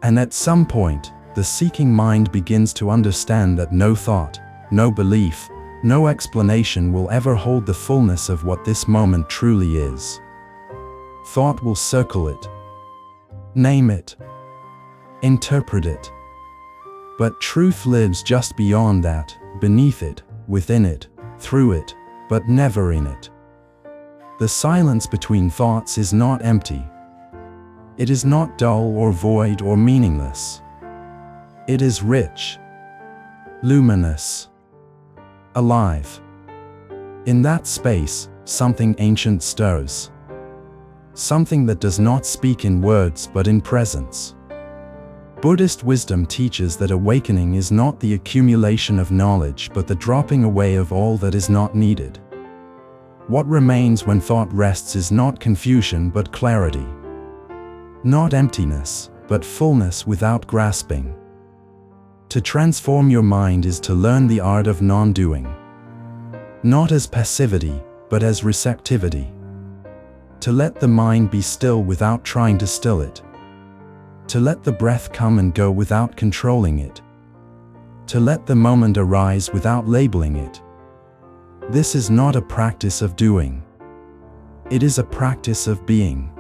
And at some point, the seeking mind begins to understand that no thought, no belief, no explanation will ever hold the fullness of what this moment truly is. Thought will circle it, name it, interpret it. But truth lives just beyond that, beneath it, within it, through it, but never in it. The silence between thoughts is not empty. It is not dull or void or meaningless. It is rich, luminous, alive. In that space, something ancient stirs. Something that does not speak in words but in presence. Buddhist wisdom teaches that awakening is not the accumulation of knowledge but the dropping away of all that is not needed. What remains when thought rests is not confusion but clarity. Not emptiness, but fullness without grasping. To transform your mind is to learn the art of non-doing. Not as passivity, but as receptivity. To let the mind be still without trying to still it. To let the breath come and go without controlling it. To let the moment arise without labeling it. This is not a practice of doing. It is a practice of being.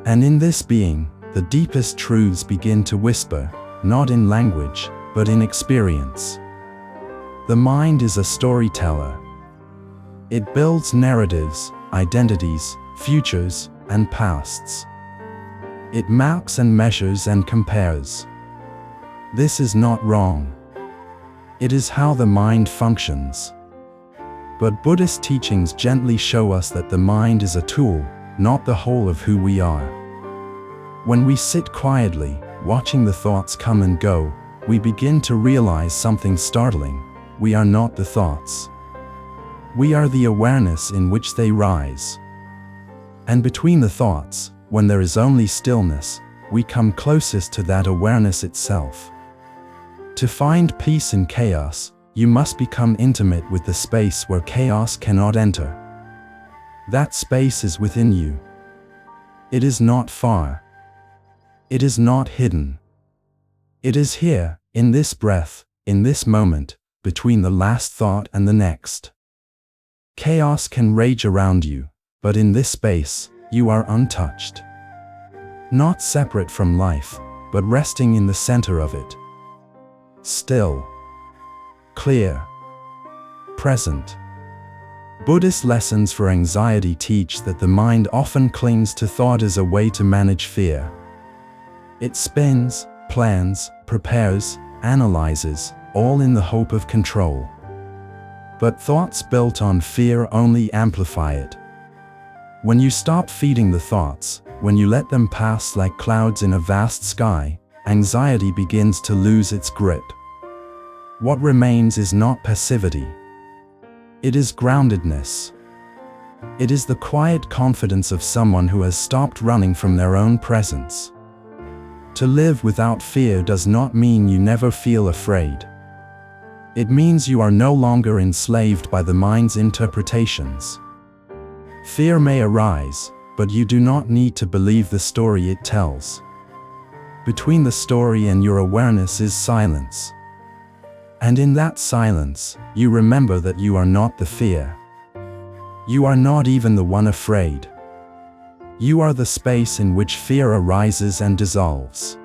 And in this being, the deepest truths begin to whisper, not in language, but in experience. The mind is a storyteller. It builds narratives, identities, futures, and pasts. It maps and measures and compares. This is not wrong. It is how the mind functions. But Buddhist teachings gently show us that the mind is a tool, not the whole of who we are. When we sit quietly, watching the thoughts come and go, we begin to realize something startling. We are not the thoughts. We are the awareness in which they rise. And between the thoughts, when there is only stillness, we come closest to that awareness itself. To find peace in chaos, you must become intimate with the space where chaos cannot enter. That space is within you. It is not far. It is not hidden. It is here, in this breath, in this moment, between the last thought and the next. Chaos can rage around you, but in this space, you are untouched. Not separate from life, but resting in the center of it. Still. Clear. Present. Buddhist lessons for anxiety teach that the mind often clings to thought as a way to manage fear. It spins, plans, prepares, analyzes, all in the hope of control. But thoughts built on fear only amplify it. When you stop feeding the thoughts, when you let them pass like clouds in a vast sky, anxiety begins to lose its grip. What remains is not passivity. It is groundedness. It is the quiet confidence of someone who has stopped running from their own presence. To live without fear does not mean you never feel afraid. It means you are no longer enslaved by the mind's interpretations. Fear may arise, but you do not need to believe the story it tells. Between the story and your awareness is silence. And in that silence, you remember that you are not the fear. You are not even the one afraid. You are the space in which fear arises and dissolves.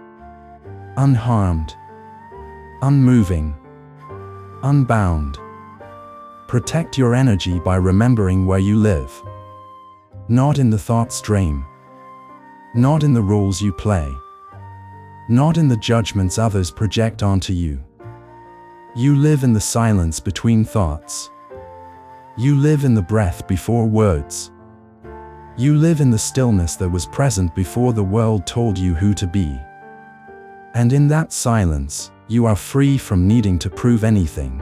Unharmed. Unmoving. Unbound. Protect your energy by remembering where you live. Not in the thought stream. Not in the roles you play. Not in the judgments others project onto you. You live in the silence between thoughts. You live in the breath before words. You live in the stillness that was present before the world told you who to be. And in that silence, you are free from needing to prove anything.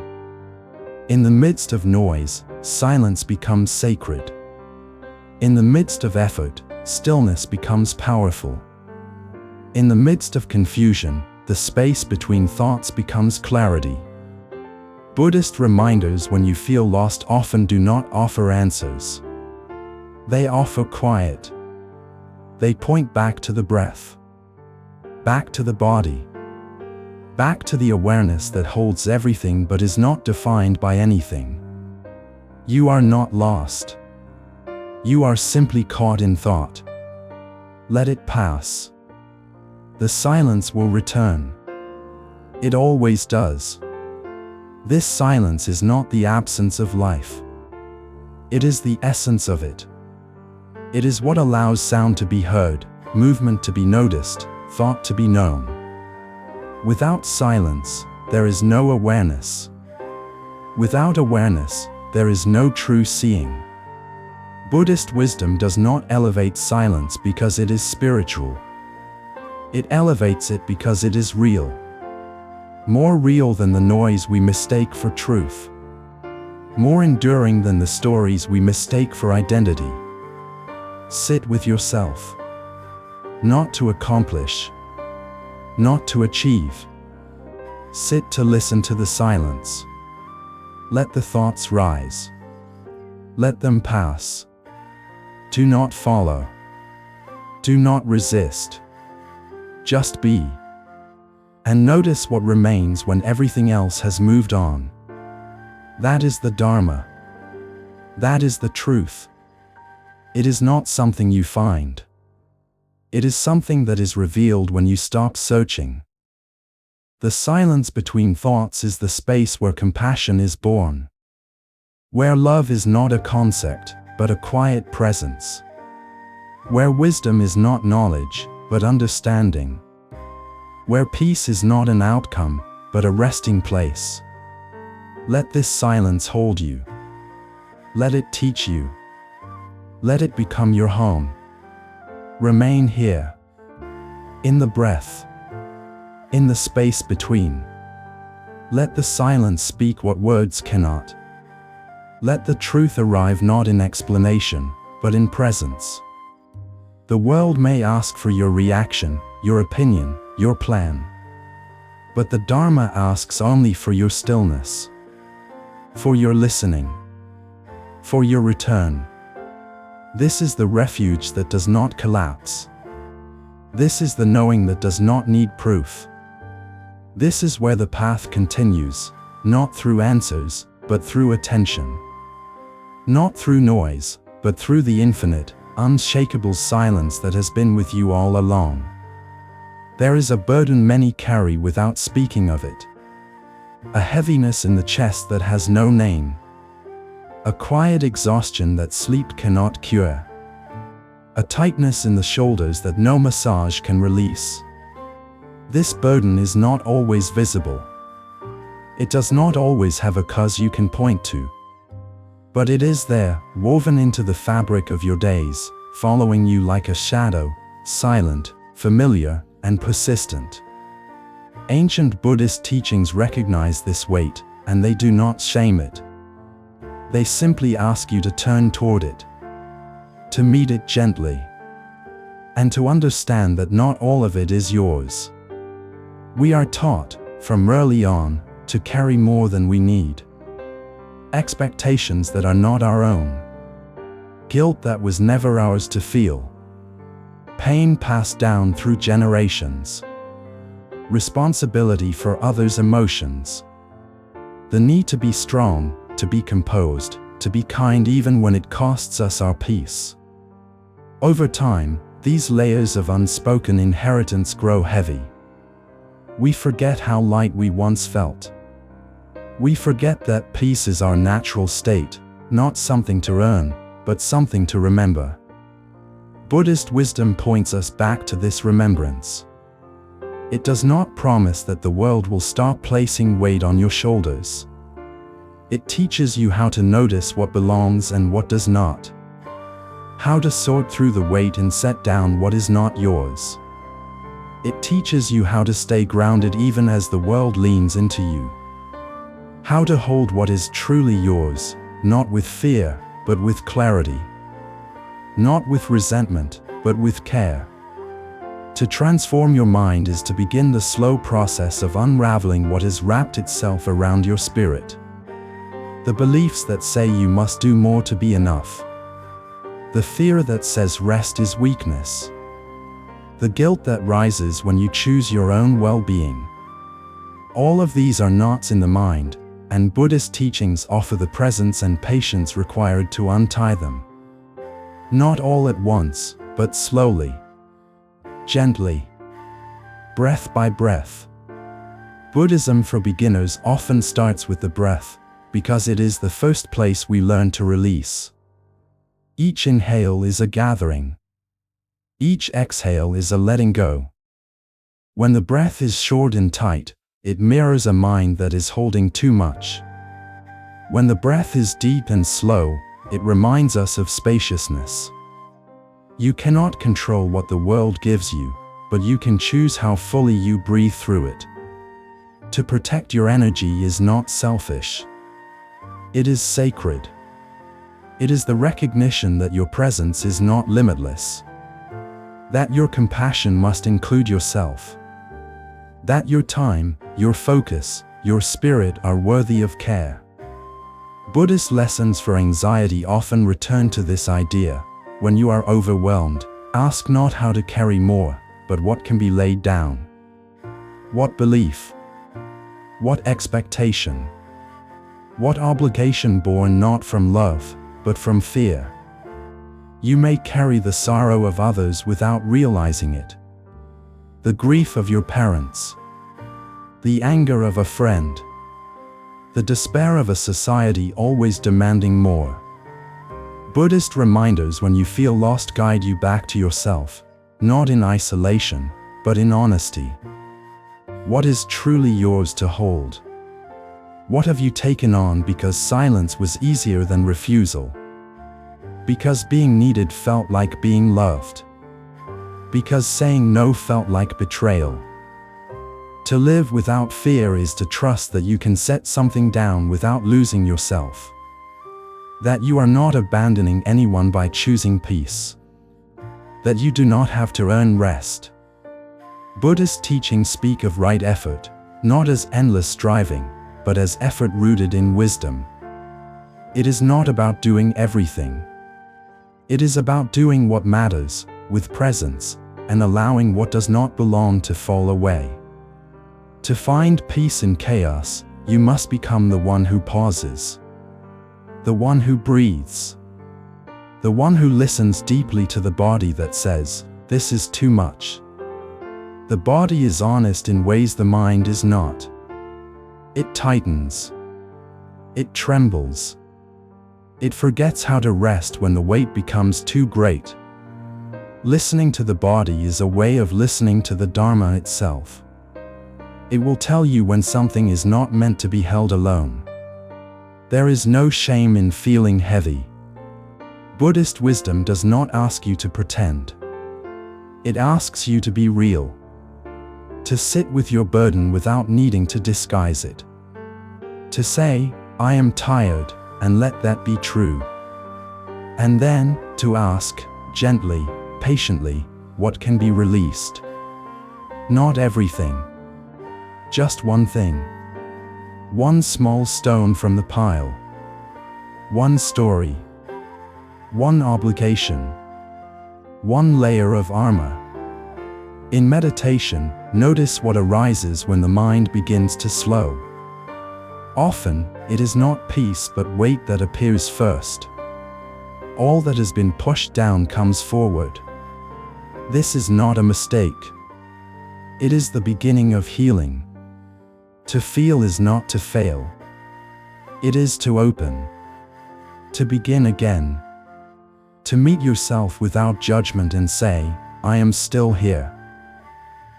In the midst of noise, silence becomes sacred. In the midst of effort, stillness becomes powerful. In the midst of confusion, the space between thoughts becomes clarity. Buddhist reminders when you feel lost often do not offer answers. They offer quiet. They point back to the breath. Back to the body. Back to the awareness that holds everything but is not defined by anything. You are not lost. You are simply caught in thought. Let it pass. The silence will return. It always does. This silence is not the absence of life. It is the essence of it. It is what allows sound to be heard, movement to be noticed, thought to be known. Without silence, there is no awareness. Without awareness, there is no true seeing. Buddhist wisdom does not elevate silence because it is spiritual. It elevates it because it is real. More real than the noise we mistake for truth. More enduring than the stories we mistake for identity. Sit with yourself. Not to accomplish. Not to achieve. Sit to listen to the silence. Let the thoughts rise. Let them pass. Do not follow. Do not resist. Just be. And notice what remains when everything else has moved on. That is the Dharma. That is the truth. It is not something you find. It is something that is revealed when you stop searching. The silence between thoughts is the space where compassion is born. Where love is not a concept, but a quiet presence. Where wisdom is not knowledge, but understanding. Where peace is not an outcome, but a resting place. Let this silence hold you. Let it teach you. Let it become your home. Remain here. In the breath. In the space between. Let the silence speak what words cannot. Let the truth arrive not in explanation, but in presence. The world may ask for your reaction, your opinion, your plan. But the Dharma asks only for your stillness. For your listening. For your return. This is the refuge that does not collapse. This is the knowing that does not need proof. This is where the path continues, not through answers, but through attention. Not through noise, but through the infinite, unshakable silence that has been with you all along. There is a burden many carry without speaking of it. A heaviness in the chest that has no name. A quiet exhaustion that sleep cannot cure. A tightness in the shoulders that no massage can release. This burden is not always visible. It does not always have a cause you can point to. But it is there, woven into the fabric of your days, following you like a shadow, silent, familiar, and persistent. Ancient Buddhist teachings recognize this weight, and they do not shame it. They simply ask you to turn toward it, to meet it gently, and to understand that not all of it is yours. We are taught, from early on, to carry more than we need. Expectations that are not our own. Guilt that was never ours to feel. Pain passed down through generations. Responsibility for others' emotions. The need to be strong, to be composed, to be kind even when it costs us our peace. Over time, these layers of unspoken inheritance grow heavy. We forget how light we once felt. We forget that peace is our natural state, not something to earn, but something to remember. Buddhist wisdom points us back to this remembrance. It does not promise that the world will stop placing weight on your shoulders. It teaches you how to notice what belongs and what does not. How to sort through the weight and set down what is not yours. It teaches you how to stay grounded even as the world leans into you. How to hold what is truly yours, not with fear, but with clarity. Not with resentment, but with care. To transform your mind is to begin the slow process of unraveling what has wrapped itself around your spirit. The beliefs that say you must do more to be enough. The fear that says rest is weakness. The guilt that rises when you choose your own well-being. All of these are knots in the mind, and Buddhist teachings offer the presence and patience required to untie them. Not all at once, but slowly. Gently. Breath by breath. Buddhism for beginners often starts with the breath, because it is the first place we learn to release. Each inhale is a gathering. Each exhale is a letting go. When the breath is short and tight, it mirrors a mind that is holding too much. When the breath is deep and slow, it reminds us of spaciousness. You cannot control what the world gives you, but you can choose how fully you breathe through it. To protect your energy is not selfish. It is sacred. It is the recognition that your presence is not limitless. That your compassion must include yourself. That your time, your focus, your spirit are worthy of care. Buddhist lessons for anxiety often return to this idea. When you are overwhelmed, ask not how to carry more, but what can be laid down. What belief? What expectation? What obligation born not from love, but from fear? You may carry the sorrow of others without realizing it. The grief of your parents. The anger of a friend. The despair of a society always demanding more. Buddhist reminders when you feel lost guide you back to yourself, not in isolation, but in honesty. What is truly yours to hold? What have you taken on because silence was easier than refusal? Because being needed felt like being loved? Because saying no felt like betrayal? To live without fear is to trust that you can set something down without losing yourself. That you are not abandoning anyone by choosing peace. That you do not have to earn rest. Buddhist teachings speak of right effort, not as endless striving, but as effort rooted in wisdom. It is not about doing everything. It is about doing what matters, with presence, and allowing what does not belong to fall away. To find peace in chaos, you must become the one who pauses, the one who breathes, the one who listens deeply to the body that says, "This is too much." The body is honest in ways the mind is not. It tightens. It trembles. It forgets how to rest when the weight becomes too great. Listening to the body is a way of listening to the Dharma itself. It will tell you when something is not meant to be held alone. There is no shame in feeling heavy. Buddhist wisdom does not ask you to pretend. It asks you to be real. To sit with your burden without needing to disguise it. To say, "I am tired," and let that be true. And then, to ask, gently, patiently, what can be released. Not everything. Just one thing. One small stone from the pile. One story. One obligation. One layer of armor. In meditation, notice what arises when the mind begins to slow. Often, it is not peace but weight that appears first. All that has been pushed down comes forward. This is not a mistake. It is the beginning of healing. To feel is not to fail. It is to open. To begin again. To meet yourself without judgment and say, "I am still here.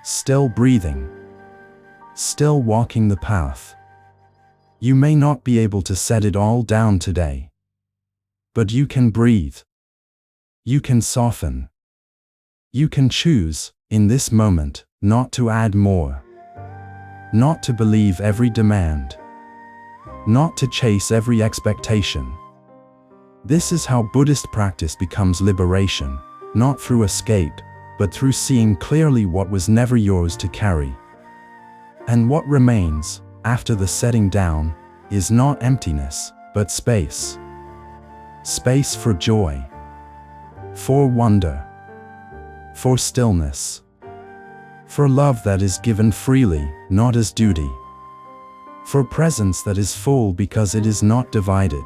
Still breathing. Still walking the path." You may not be able to set it all down today. But you can breathe. You can soften. You can choose, in this moment, not to add more. Not to believe every demand. Not to chase every expectation. This is how Buddhist practice becomes liberation, not through escape, but through seeing clearly what was never yours to carry. And what remains, after the setting down, is not emptiness, but space. Space for joy. For wonder. For stillness. For love that is given freely, not as duty. For presence that is full because it is not divided.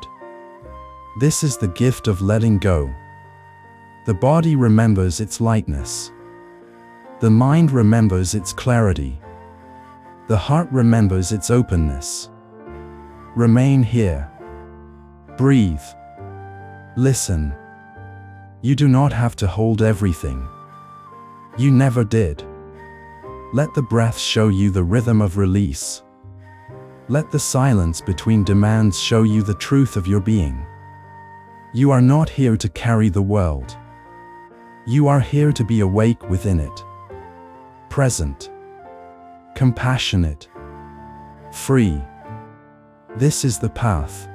This is the gift of letting go. The body remembers its lightness. The mind remembers its clarity. The heart remembers its openness. Remain here. Breathe. Listen. You do not have to hold everything. You never did. Let the breath show you the rhythm of release. Let the silence between demands show you the truth of your being. You are not here to carry the world. You are here to be awake within it. Present. Compassionate. Free. This is the path.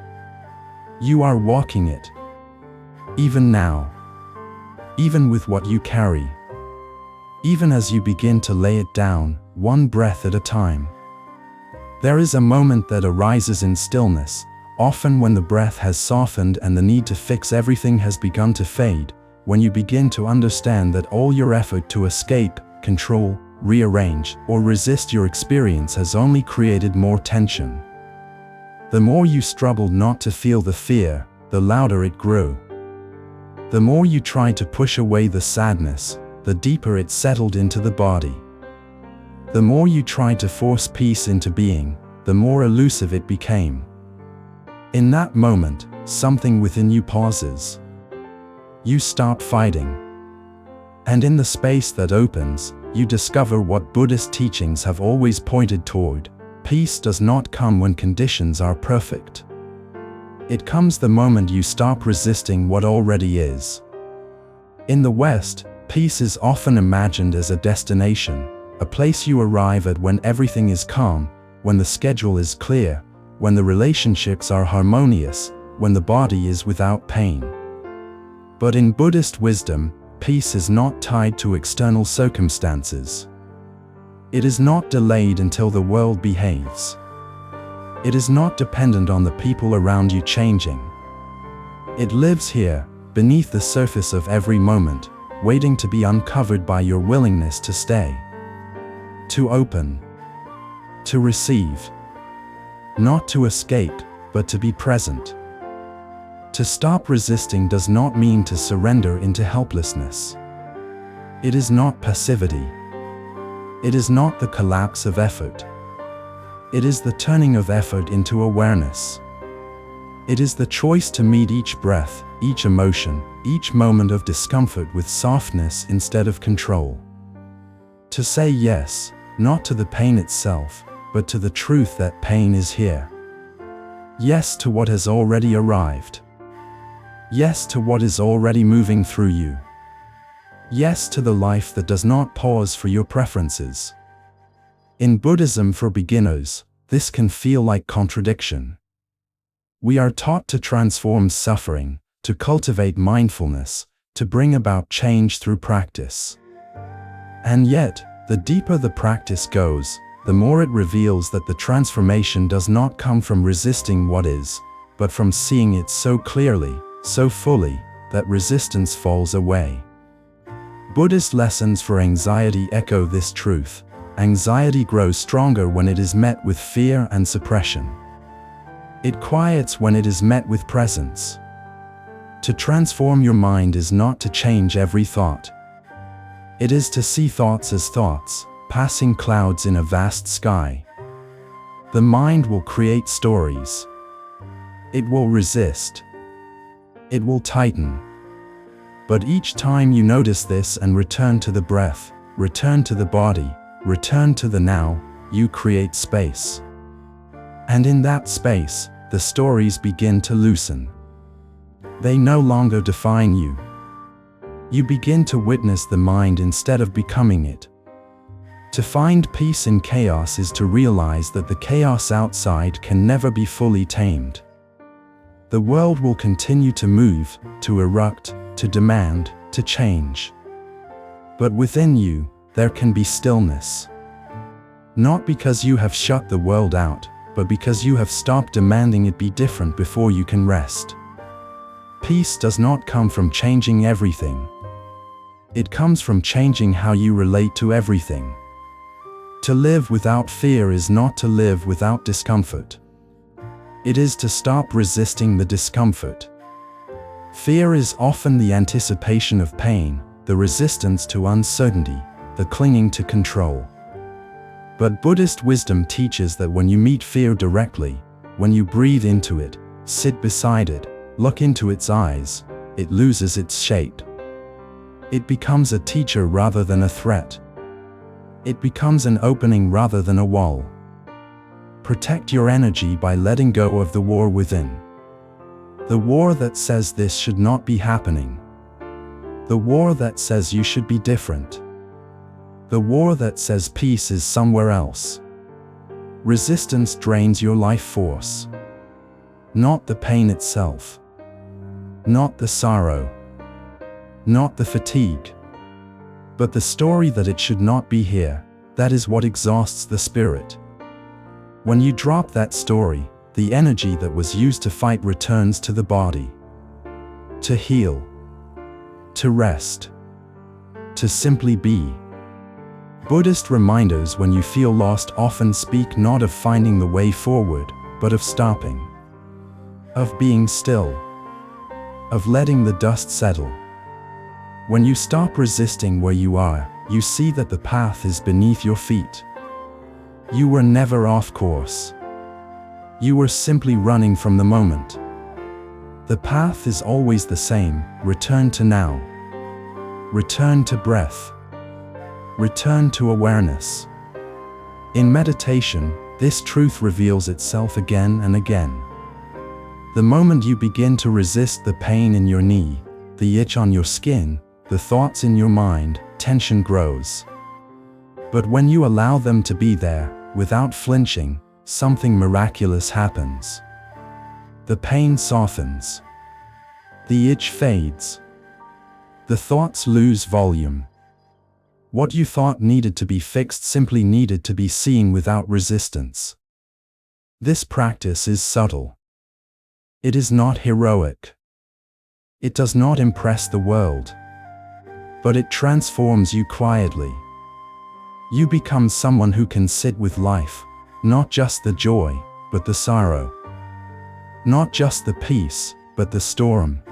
You are walking it. Even now. Even with what you carry. Even as you begin to lay it down, one breath at a time. There is a moment that arises in stillness, often when the breath has softened and the need to fix everything has begun to fade, when you begin to understand that all your effort to escape, control, rearrange, or resist your experience has only created more tension. The more you struggled not to feel the fear, the louder it grew. The more you tried to push away the sadness, the deeper it settled into the body. The more you tried to force peace into being, the more elusive it became. In that moment, something within you pauses. You stop fighting. And in the space that opens, you discover what Buddhist teachings have always pointed toward. Peace does not come when conditions are perfect. It comes the moment you stop resisting what already is. In the West, peace is often imagined as a destination, a place you arrive at when everything is calm, when the schedule is clear, when the relationships are harmonious, when the body is without pain. But in Buddhist wisdom, peace is not tied to external circumstances. It is not delayed until the world behaves. It is not dependent on the people around you changing. It lives here, beneath the surface of every moment, waiting to be uncovered by your willingness to stay, to open, to receive, not to escape, but to be present. To stop resisting does not mean to surrender into helplessness. It is not passivity. It is not the collapse of effort. It is the turning of effort into awareness. It is the choice to meet each breath, each emotion, each moment of discomfort with softness instead of control. To say yes, not to the pain itself, but to the truth that pain is here. Yes to what has already arrived. Yes to what is already moving through you. Yes to the life that does not pause for your preferences. In Buddhism for beginners, this can feel like contradiction. We are taught to transform suffering, to cultivate mindfulness, to bring about change through practice. And yet, the deeper the practice goes, the more it reveals that the transformation does not come from resisting what is, but from seeing it so clearly, so fully, that resistance falls away. Buddhist lessons for anxiety echo this truth. Anxiety grows stronger when it is met with fear and suppression. It quiets when it is met with presence. To transform your mind is not to change every thought. It is to see thoughts as thoughts, passing clouds in a vast sky. The mind will create stories. It will resist. It will tighten. But each time you notice this and return to the breath, return to the body, return to the now, you create space. And in that space, the stories begin to loosen. They no longer define you. You begin to witness the mind instead of becoming it. To find peace in chaos is to realize that the chaos outside can never be fully tamed. The world will continue to move, to erupt, to demand, to change. But within you, there can be stillness. Not because you have shut the world out, but because you have stopped demanding it be different before you can rest. Peace does not come from changing everything. It comes from changing how you relate to everything. To live without fear is not to live without discomfort. It is to stop resisting the discomfort. Fear is often the anticipation of pain, the resistance to uncertainty, the clinging to control. But Buddhist wisdom teaches that when you meet fear directly, when you breathe into it, sit beside it, look into its eyes, it loses its shape. It becomes a teacher rather than a threat. It becomes an opening rather than a wall. Protect your energy by letting go of the war within. The war that says this should not be happening. The war that says you should be different. The war that says peace is somewhere else. Resistance drains your life force. Not the pain itself. Not the sorrow. Not the fatigue. But the story that it should not be here, that is what exhausts the spirit. When you drop that story, the energy that was used to fight returns to the body. To heal. To rest. To simply be. Buddhist reminders when you feel lost often speak not of finding the way forward, but of stopping. Of being still. Of letting the dust settle. When you stop resisting where you are, you see that the path is beneath your feet. You were never off course. You were simply running from the moment. The path is always the same. Return to now. Return to breath. Return to awareness. In meditation, this truth reveals itself again and again. The moment you begin to resist the pain in your knee, the itch on your skin, the thoughts in your mind, tension grows. But when you allow them to be there, without flinching, something miraculous happens. The pain softens. The itch fades. The thoughts lose volume. What you thought needed to be fixed simply needed to be seen without resistance. This practice is subtle. It is not heroic. It does not impress the world, but it transforms you quietly. You become someone who can sit with life, not just the joy, but the sorrow. Not just the peace, but the storm.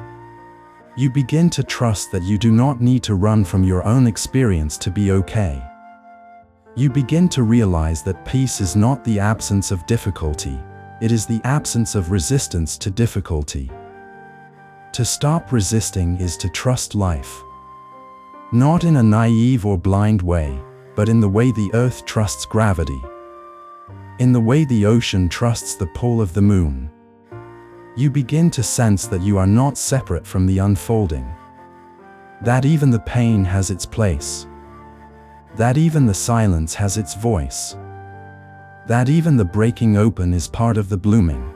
You begin to trust that you do not need to run from your own experience to be okay. You begin to realize that peace is not the absence of difficulty, it is the absence of resistance to difficulty. To stop resisting is to trust life. Not in a naive or blind way, but in the way the earth trusts gravity. In the way the ocean trusts the pull of the moon. You begin to sense that you are not separate from the unfolding. That even the pain has its place. That even the silence has its voice. That even the breaking open is part of the blooming.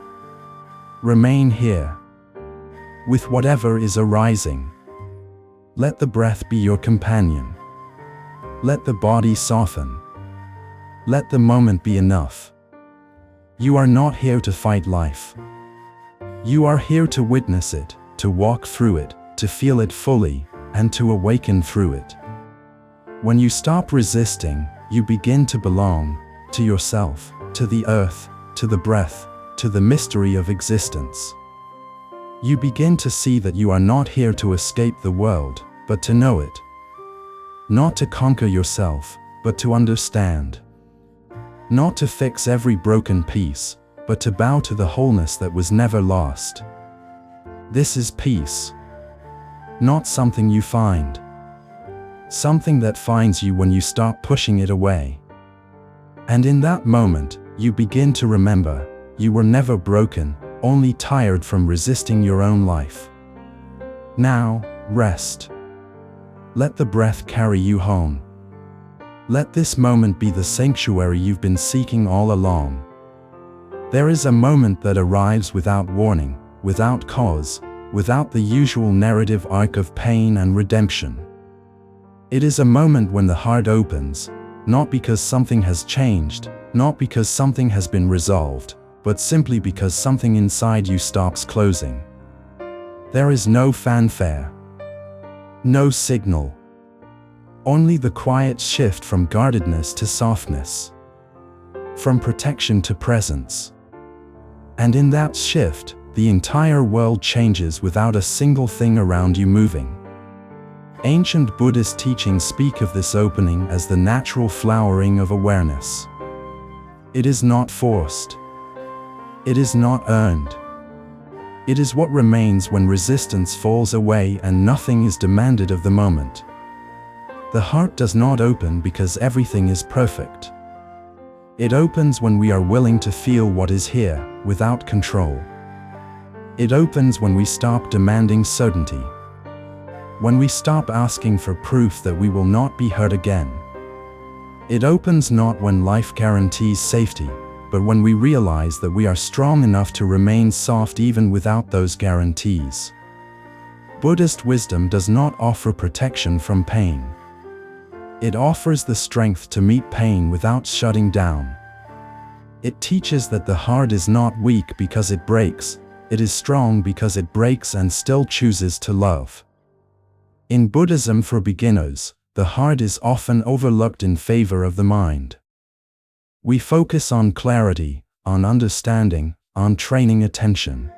Remain here. With whatever is arising. Let the breath be your companion. Let the body soften. Let the moment be enough. You are not here to fight life. You are here to witness it, to walk through it, to feel it fully, and to awaken through it. When you stop resisting, you begin to belong to yourself, to the earth, to the breath, to the mystery of existence. You begin to see that you are not here to escape the world, but to know it. Not to conquer yourself, but to understand. Not to fix every broken piece, but to bow to the wholeness that was never lost. This is peace. Not something you find. Something that finds you when you stop pushing it away. And in that moment, you begin to remember, you were never broken, only tired from resisting your own life. Now, rest. Let the breath carry you home. Let this moment be the sanctuary you've been seeking all along. There is a moment that arrives without warning, without cause, without the usual narrative arc of pain and redemption. It is a moment when the heart opens, not because something has changed, not because something has been resolved, but simply because something inside you stops closing. There is no fanfare. No signal. Only the quiet shift from guardedness to softness. From protection to presence. And in that shift, the entire world changes without a single thing around you moving. Ancient Buddhist teachings speak of this opening as the natural flowering of awareness. It is not forced. It is not earned. It is what remains when resistance falls away and nothing is demanded of the moment. The heart does not open because everything is perfect. It opens when we are willing to feel what is here, without control. It opens when we stop demanding certainty. When we stop asking for proof that we will not be hurt again. It opens not when life guarantees safety, but when we realize that we are strong enough to remain soft even without those guarantees. Buddhist wisdom does not offer protection from pain. It offers the strength to meet pain without shutting down. It teaches that the heart is not weak because it breaks, it is strong because it breaks and still chooses to love. In Buddhism for beginners, the heart is often overlooked in favor of the mind. We focus on clarity, on understanding, on training attention.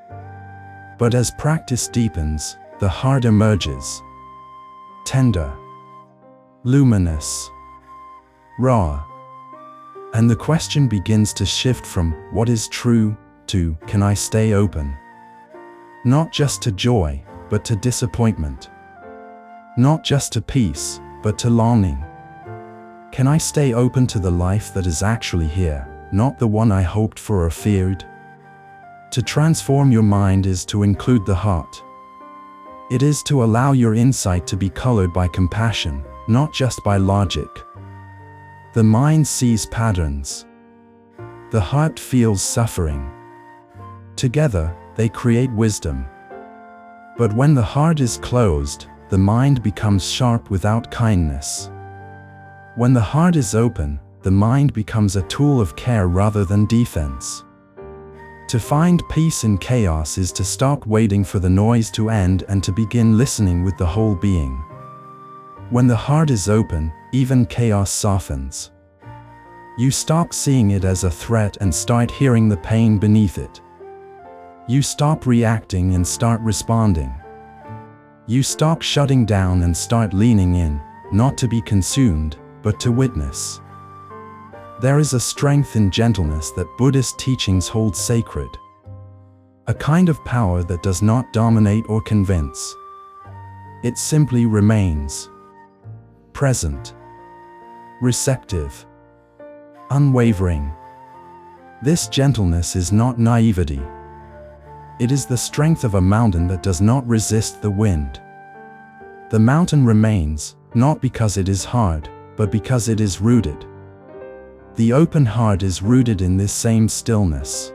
But as practice deepens, the heart emerges. Tender. Luminous. Raw. And the question begins to shift from, what is true, to, can I stay open? Not just to joy, but to disappointment. Not just to peace, but to longing. Can I stay open to the life that is actually here, not the one I hoped for or feared? To transform your mind is to include the heart. It is to allow your insight to be colored by compassion, not just by logic. The mind sees patterns. The heart feels suffering. Together, they create wisdom. But when the heart is closed, the mind becomes sharp without kindness. When the heart is open, the mind becomes a tool of care rather than defense. To find peace in chaos is to stop waiting for the noise to end and to begin listening with the whole being. When the heart is open, even chaos softens. You stop seeing it as a threat and start hearing the pain beneath it. You stop reacting and start responding. You stop shutting down and start leaning in, not to be consumed, but to witness. There is a strength in gentleness that Buddhist teachings hold sacred. A kind of power that does not dominate or convince. It simply remains. Present. Receptive. Unwavering. This gentleness is not naivety. It is the strength of a mountain that does not resist the wind. The mountain remains, not because it is hard, but because it is rooted. The open heart is rooted in this same stillness.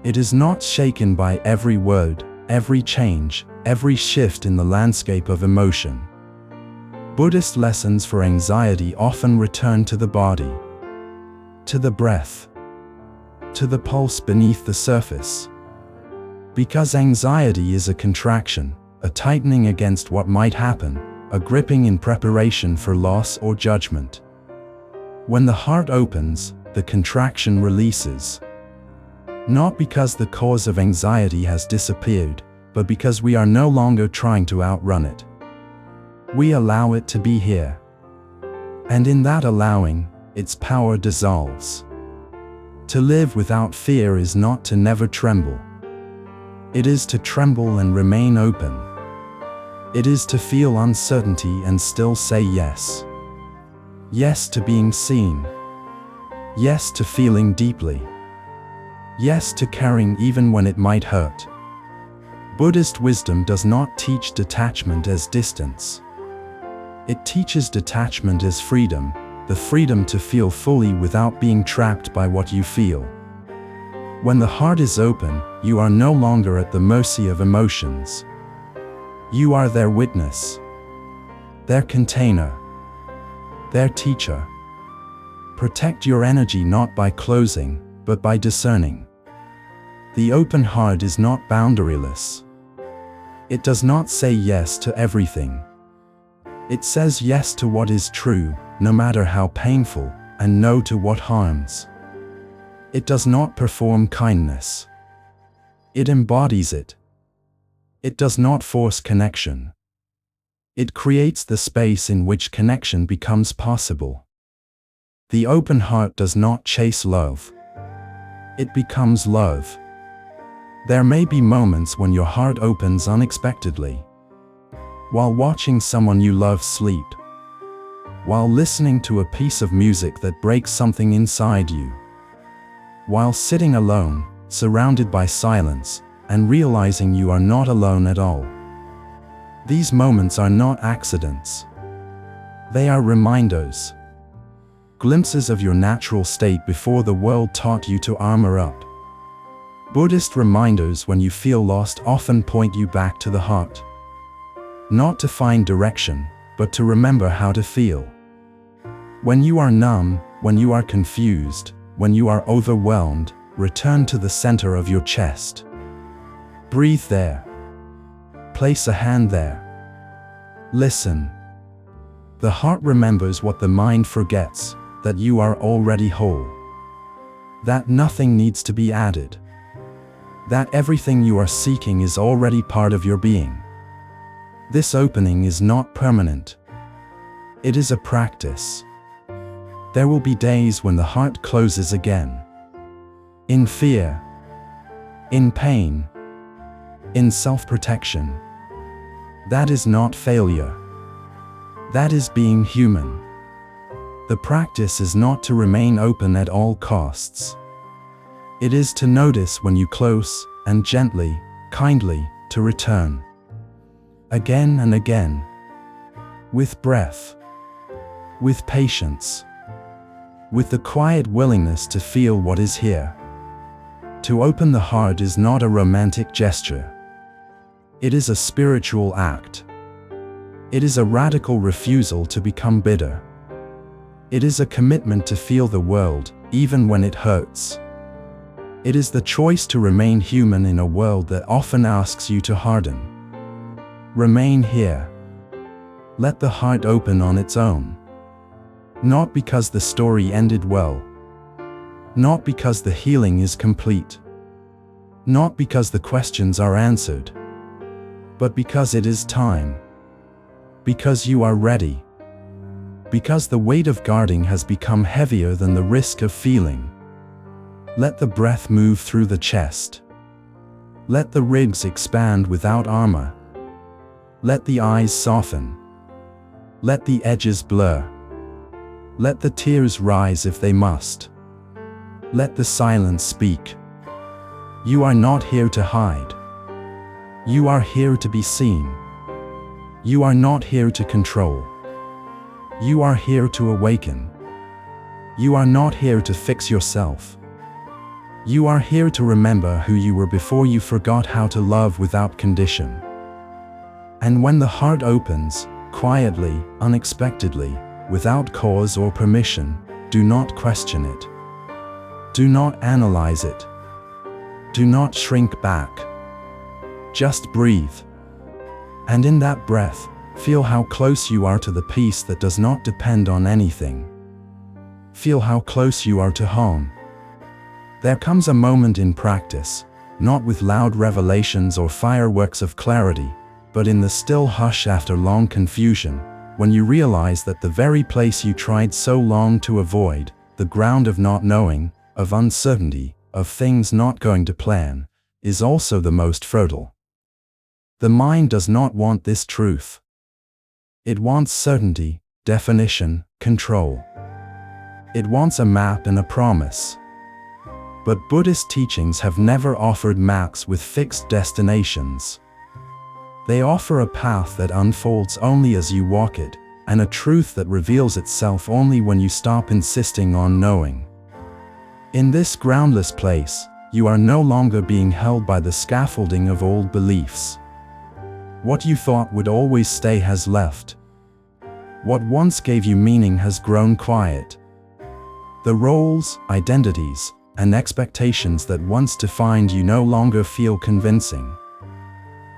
It is not shaken by every word, every change, every shift in the landscape of emotion. Buddhist lessons for anxiety often return to the body, to the breath, to the pulse beneath the surface. Because anxiety is a contraction, a tightening against what might happen, a gripping in preparation for loss or judgment. When the heart opens, the contraction releases. Not because the cause of anxiety has disappeared, but because we are no longer trying to outrun it. We allow it to be here. And in that allowing, its power dissolves. To live without fear is not to never tremble. It is to tremble and remain open. It is to feel uncertainty and still say yes. Yes to being seen. Yes to feeling deeply. Yes to caring even when it might hurt. Buddhist wisdom does not teach detachment as distance. It teaches detachment as freedom, the freedom to feel fully without being trapped by what you feel. When the heart is open, you are no longer at the mercy of emotions. You are their witness, their container, their teacher. Protect your energy not by closing, but by discerning. The open heart is not boundaryless. It does not say yes to everything. It says yes to what is true, no matter how painful, and no to what harms. It does not perform kindness. It embodies it. It does not force connection. It creates the space in which connection becomes possible. The open heart does not chase love. It becomes love. There may be moments when your heart opens unexpectedly. While watching someone you love sleep. While listening to a piece of music that breaks something inside you. While sitting alone, surrounded by silence, and realizing you are not alone at all. These moments are not accidents. They are reminders. Glimpses of your natural state before the world taught you to armor up. Buddhist reminders when you feel lost often point you back to the heart. Not to find direction, but to remember how to feel. When you are numb, when you are confused, when you are overwhelmed, return to the center of your chest. Breathe there. Place a hand there. Listen. The heart remembers what the mind forgets, that you are already whole. That nothing needs to be added. That everything you are seeking is already part of your being. This opening is not permanent. It is a practice. There will be days when the heart closes again. In fear. In pain. In self-protection. That is not failure. That is being human. The practice is not to remain open at all costs. It is to notice when you close, and gently, kindly, to return. Again and again. With breath. With patience. With the quiet willingness to feel what is here. To open the heart is not a romantic gesture. It is a spiritual act. It is a radical refusal to become bitter. It is a commitment to feel the world, even when it hurts. It is the choice to remain human in a world that often asks you to harden. Remain here. Let the heart open on its own. Not because the story ended well. Not because the healing is complete. Not because the questions are answered. But because it is time. Because you are ready. Because the weight of guarding has become heavier than the risk of feeling. Let the breath move through the chest. Let the ribs expand without armor. Let the eyes soften. Let the edges blur. Let the tears rise if they must. Let the silence speak. You are not here to hide. You are here to be seen. You are not here to control. You are here to awaken. You are not here to fix yourself. You are here to remember who you were before you forgot how to love without condition. And when the heart opens, quietly, unexpectedly, without cause or permission, do not question it. Do not analyze it. Do not shrink back. Just breathe. And in that breath, feel how close you are to the peace that does not depend on anything. Feel how close you are to home. There comes a moment in practice, not with loud revelations or fireworks of clarity, but in the still hush after long confusion, when you realize that the very place you tried so long to avoid, the ground of not knowing, of uncertainty, of things not going to plan, is also the most fertile. The mind does not want this truth. It wants certainty, definition, control. It wants a map and a promise. But Buddhist teachings have never offered maps with fixed destinations. They offer a path that unfolds only as you walk it, and a truth that reveals itself only when you stop insisting on knowing. In this groundless place, you are no longer being held by the scaffolding of old beliefs. What you thought would always stay has left. What once gave you meaning has grown quiet. The roles, identities, and expectations that once defined you no longer feel convincing.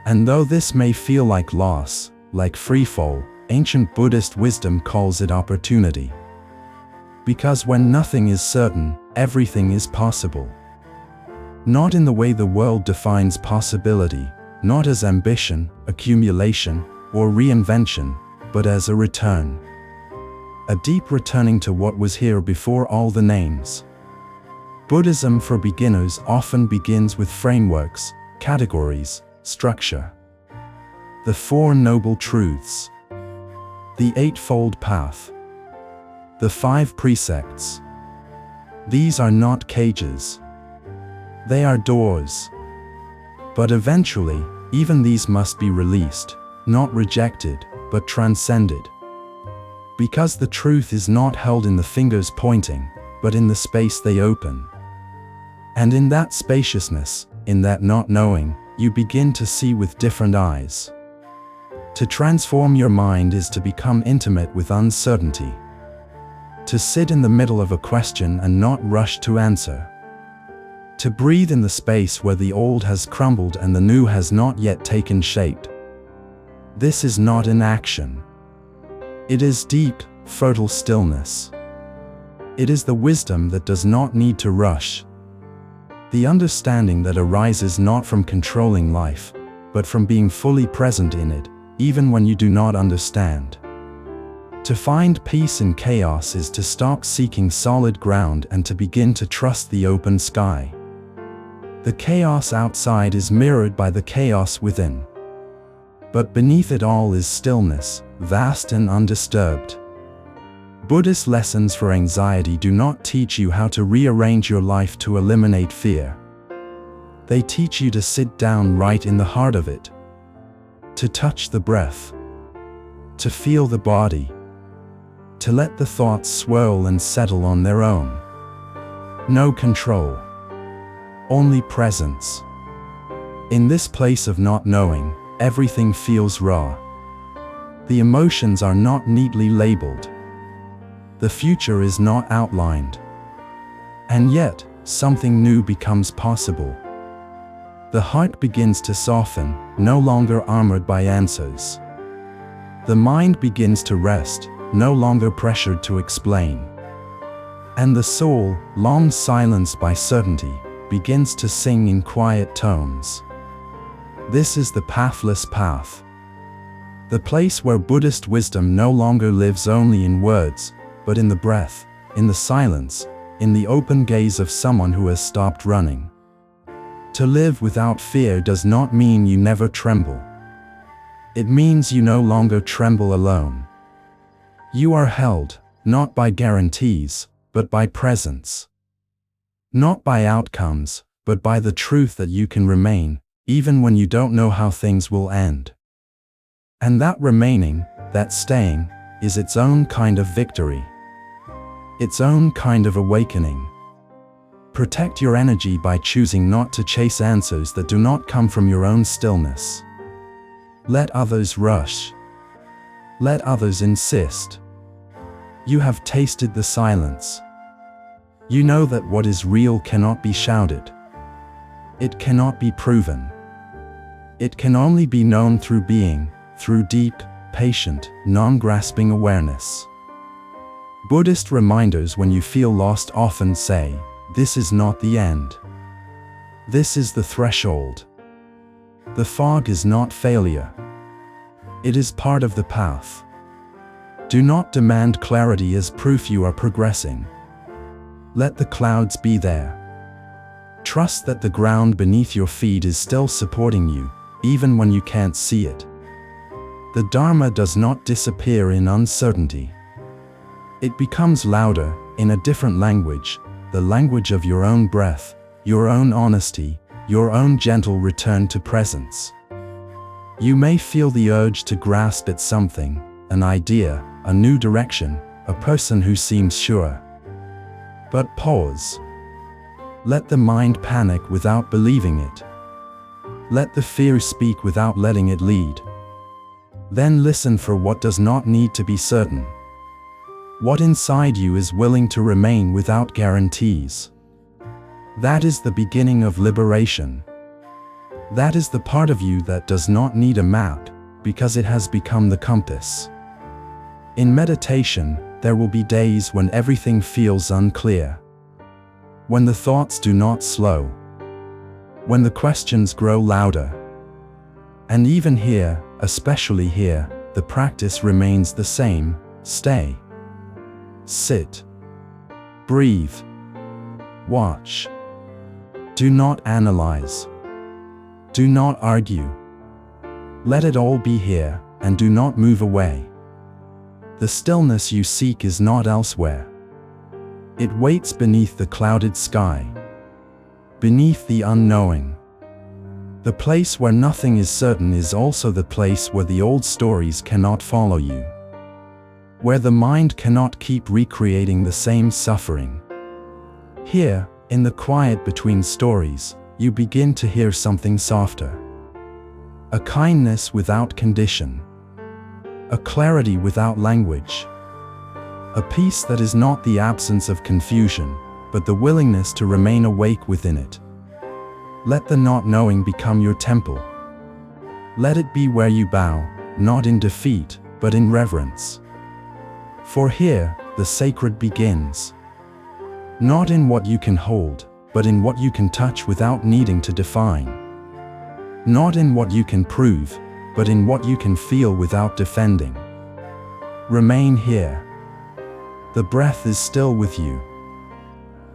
And though this may feel like loss, like freefall, ancient Buddhist wisdom calls it opportunity. Because when nothing is certain, everything is possible. Not in the way the world defines possibility, not as ambition, accumulation, or reinvention, but as a return. A deep returning to what was here before all the names. Buddhism for beginners often begins with frameworks, categories, structure. The Four Noble Truths. The Eightfold Path. The Five Precepts. These are not cages. They are doors. But eventually, even these must be released, not rejected, but transcended. Because the truth is not held in the fingers pointing, but in the space they open. And in that spaciousness, in that not knowing, you begin to see with different eyes. To transform your mind is to become intimate with uncertainty. To sit in the middle of a question and not rush to answer. To breathe in the space where the old has crumbled and the new has not yet taken shape. This is not inaction. It is deep, fertile stillness. It is the wisdom that does not need to rush. The understanding that arises not from controlling life, but from being fully present in it, even when you do not understand. To find peace in chaos is to stop seeking solid ground and to begin to trust the open sky. The chaos outside is mirrored by the chaos within. But beneath it all is stillness, vast and undisturbed. Buddhist lessons for anxiety do not teach you how to rearrange your life to eliminate fear. They teach you to sit down right in the heart of it. To touch the breath. To feel the body. To let the thoughts swirl and settle on their own. No control. Only presence. In this place of not knowing, everything feels raw. The emotions are not neatly labeled. The future is not outlined. And yet, something new becomes possible. The heart begins to soften, no longer armored by answers. The mind begins to rest, no longer pressured to explain. And the soul, long silenced by certainty, begins to sing in quiet tones. This is the pathless path. The place where Buddhist wisdom no longer lives only in words, but in the breath, in the silence, in the open gaze of someone who has stopped running. To live without fear does not mean you never tremble. It means you no longer tremble alone. You are held, not by guarantees, but by presence. Not by outcomes, but by the truth that you can remain, even when you don't know how things will end. And that remaining, that staying, is its own kind of victory. Its own kind of awakening. Protect your energy by choosing not to chase answers that do not come from your own stillness. Let others rush. Let others insist. You have tasted the silence. You know that what is real cannot be shouted. It cannot be proven. It can only be known through being, through deep, patient, non-grasping awareness. Buddhist reminders when you feel lost often say, "This is not the end. This is the threshold." The fog is not failure. It is part of the path. Do not demand clarity as proof you are progressing. Let the clouds be there. Trust that the ground beneath your feet is still supporting you, even when you can't see it. The Dharma does not disappear in uncertainty. It becomes louder, in a different language, the language of your own breath, your own honesty, your own gentle return to presence. You may feel the urge to grasp at something, an idea, a new direction, a person who seems sure. But pause. Let the mind panic without believing it. Let the fear speak without letting it lead. Then listen for what does not need to be certain. What inside you is willing to remain without guarantees. That is the beginning of liberation. That is the part of you that does not need a map, because it has become the compass. In meditation, there will be days when everything feels unclear. When the thoughts do not slow. When the questions grow louder. And even here, especially here, the practice remains the same: stay. Sit. Breathe. Watch. Do not analyze. Do not argue. Let it all be here, and do not move away. The stillness you seek is not elsewhere. It waits beneath the clouded sky. Beneath the unknowing. The place where nothing is certain is also the place where the old stories cannot follow you. Where the mind cannot keep recreating the same suffering. Here, in the quiet between stories, you begin to hear something softer. A kindness without condition. A clarity without language. A peace that is not the absence of confusion, but the willingness to remain awake within it. Let the not knowing become your temple. Let it be where you bow, not in defeat, but in reverence. For here, the sacred begins. Not in what you can hold, but in what you can touch without needing to define. Not in what you can prove, but in what you can feel without defending. Remain here. The breath is still with you.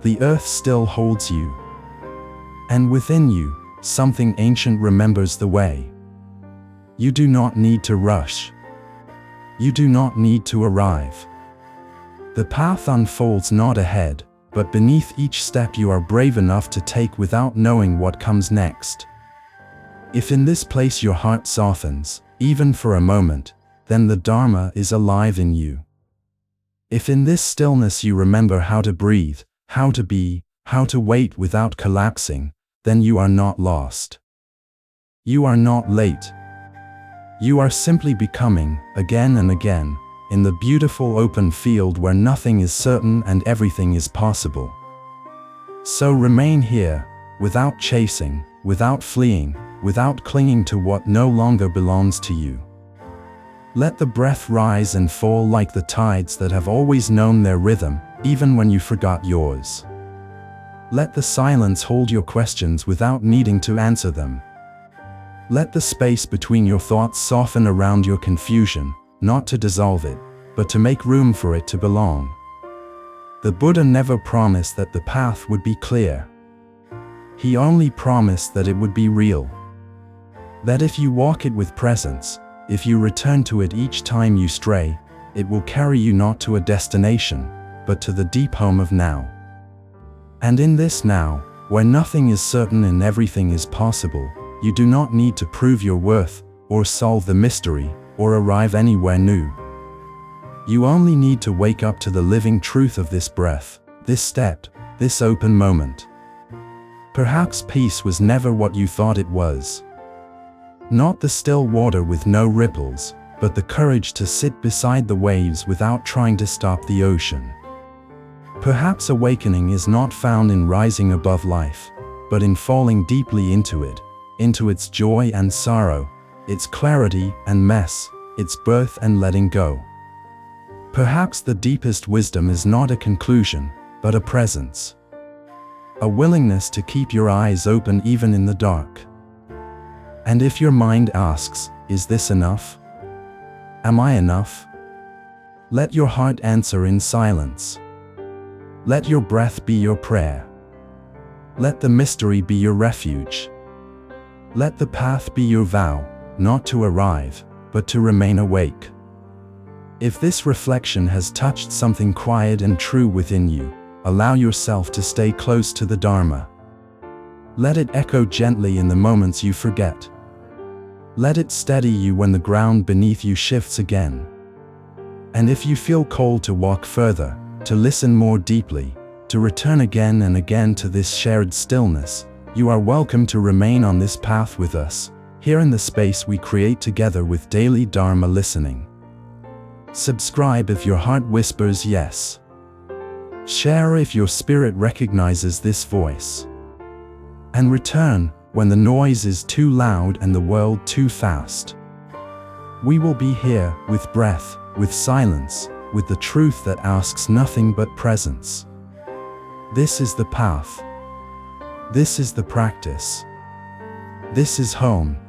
The earth still holds you. And within you, something ancient remembers the way. You do not need to rush. You do not need to arrive. The path unfolds not ahead, but beneath each step you are brave enough to take without knowing what comes next. If in this place your heart softens, even for a moment, then the Dharma is alive in you. If in this stillness you remember how to breathe, how to be, how to wait without collapsing, then you are not lost. You are not late. You are simply becoming, again and again, in the beautiful open field where nothing is certain and everything is possible. So remain here, without chasing, without fleeing, without clinging to what no longer belongs to you. Let the breath rise and fall like the tides that have always known their rhythm, even when you forgot yours. Let the silence hold your questions without needing to answer them. Let the space between your thoughts soften around your confusion, not to dissolve it, but to make room for it to belong. The Buddha never promised that the path would be clear. He only promised that it would be real. That if you walk it with presence, if you return to it each time you stray, it will carry you not to a destination, but to the deep home of now. And in this now, where nothing is certain and everything is possible, you do not need to prove your worth, or solve the mystery, or arrive anywhere new. You only need to wake up to the living truth of this breath, this step, this open moment. Perhaps peace was never what you thought it was. Not the still water with no ripples, but the courage to sit beside the waves without trying to stop the ocean. Perhaps awakening is not found in rising above life, but in falling deeply into it, into its joy and sorrow, its clarity and mess, its birth and letting go. Perhaps the deepest wisdom is not a conclusion, but a presence. A willingness to keep your eyes open even in the dark. And if your mind asks, is this enough? Am I enough? Let your heart answer in silence. Let your breath be your prayer. Let the mystery be your refuge. Let the path be your vow, not to arrive, but to remain awake. If this reflection has touched something quiet and true within you, allow yourself to stay close to the Dharma. Let it echo gently in the moments you forget. Let it steady you when the ground beneath you shifts again. And if you feel called to walk further, to listen more deeply, to return again and again to this shared stillness, you are welcome to remain on this path with us, here in the space we create together with daily Dharma listening. Subscribe if your heart whispers yes. Share if your spirit recognizes this voice. And return when the noise is too loud and the world too fast. We will be here with breath, with silence, with the truth that asks nothing but presence. This is the path. This is the practice. This is home.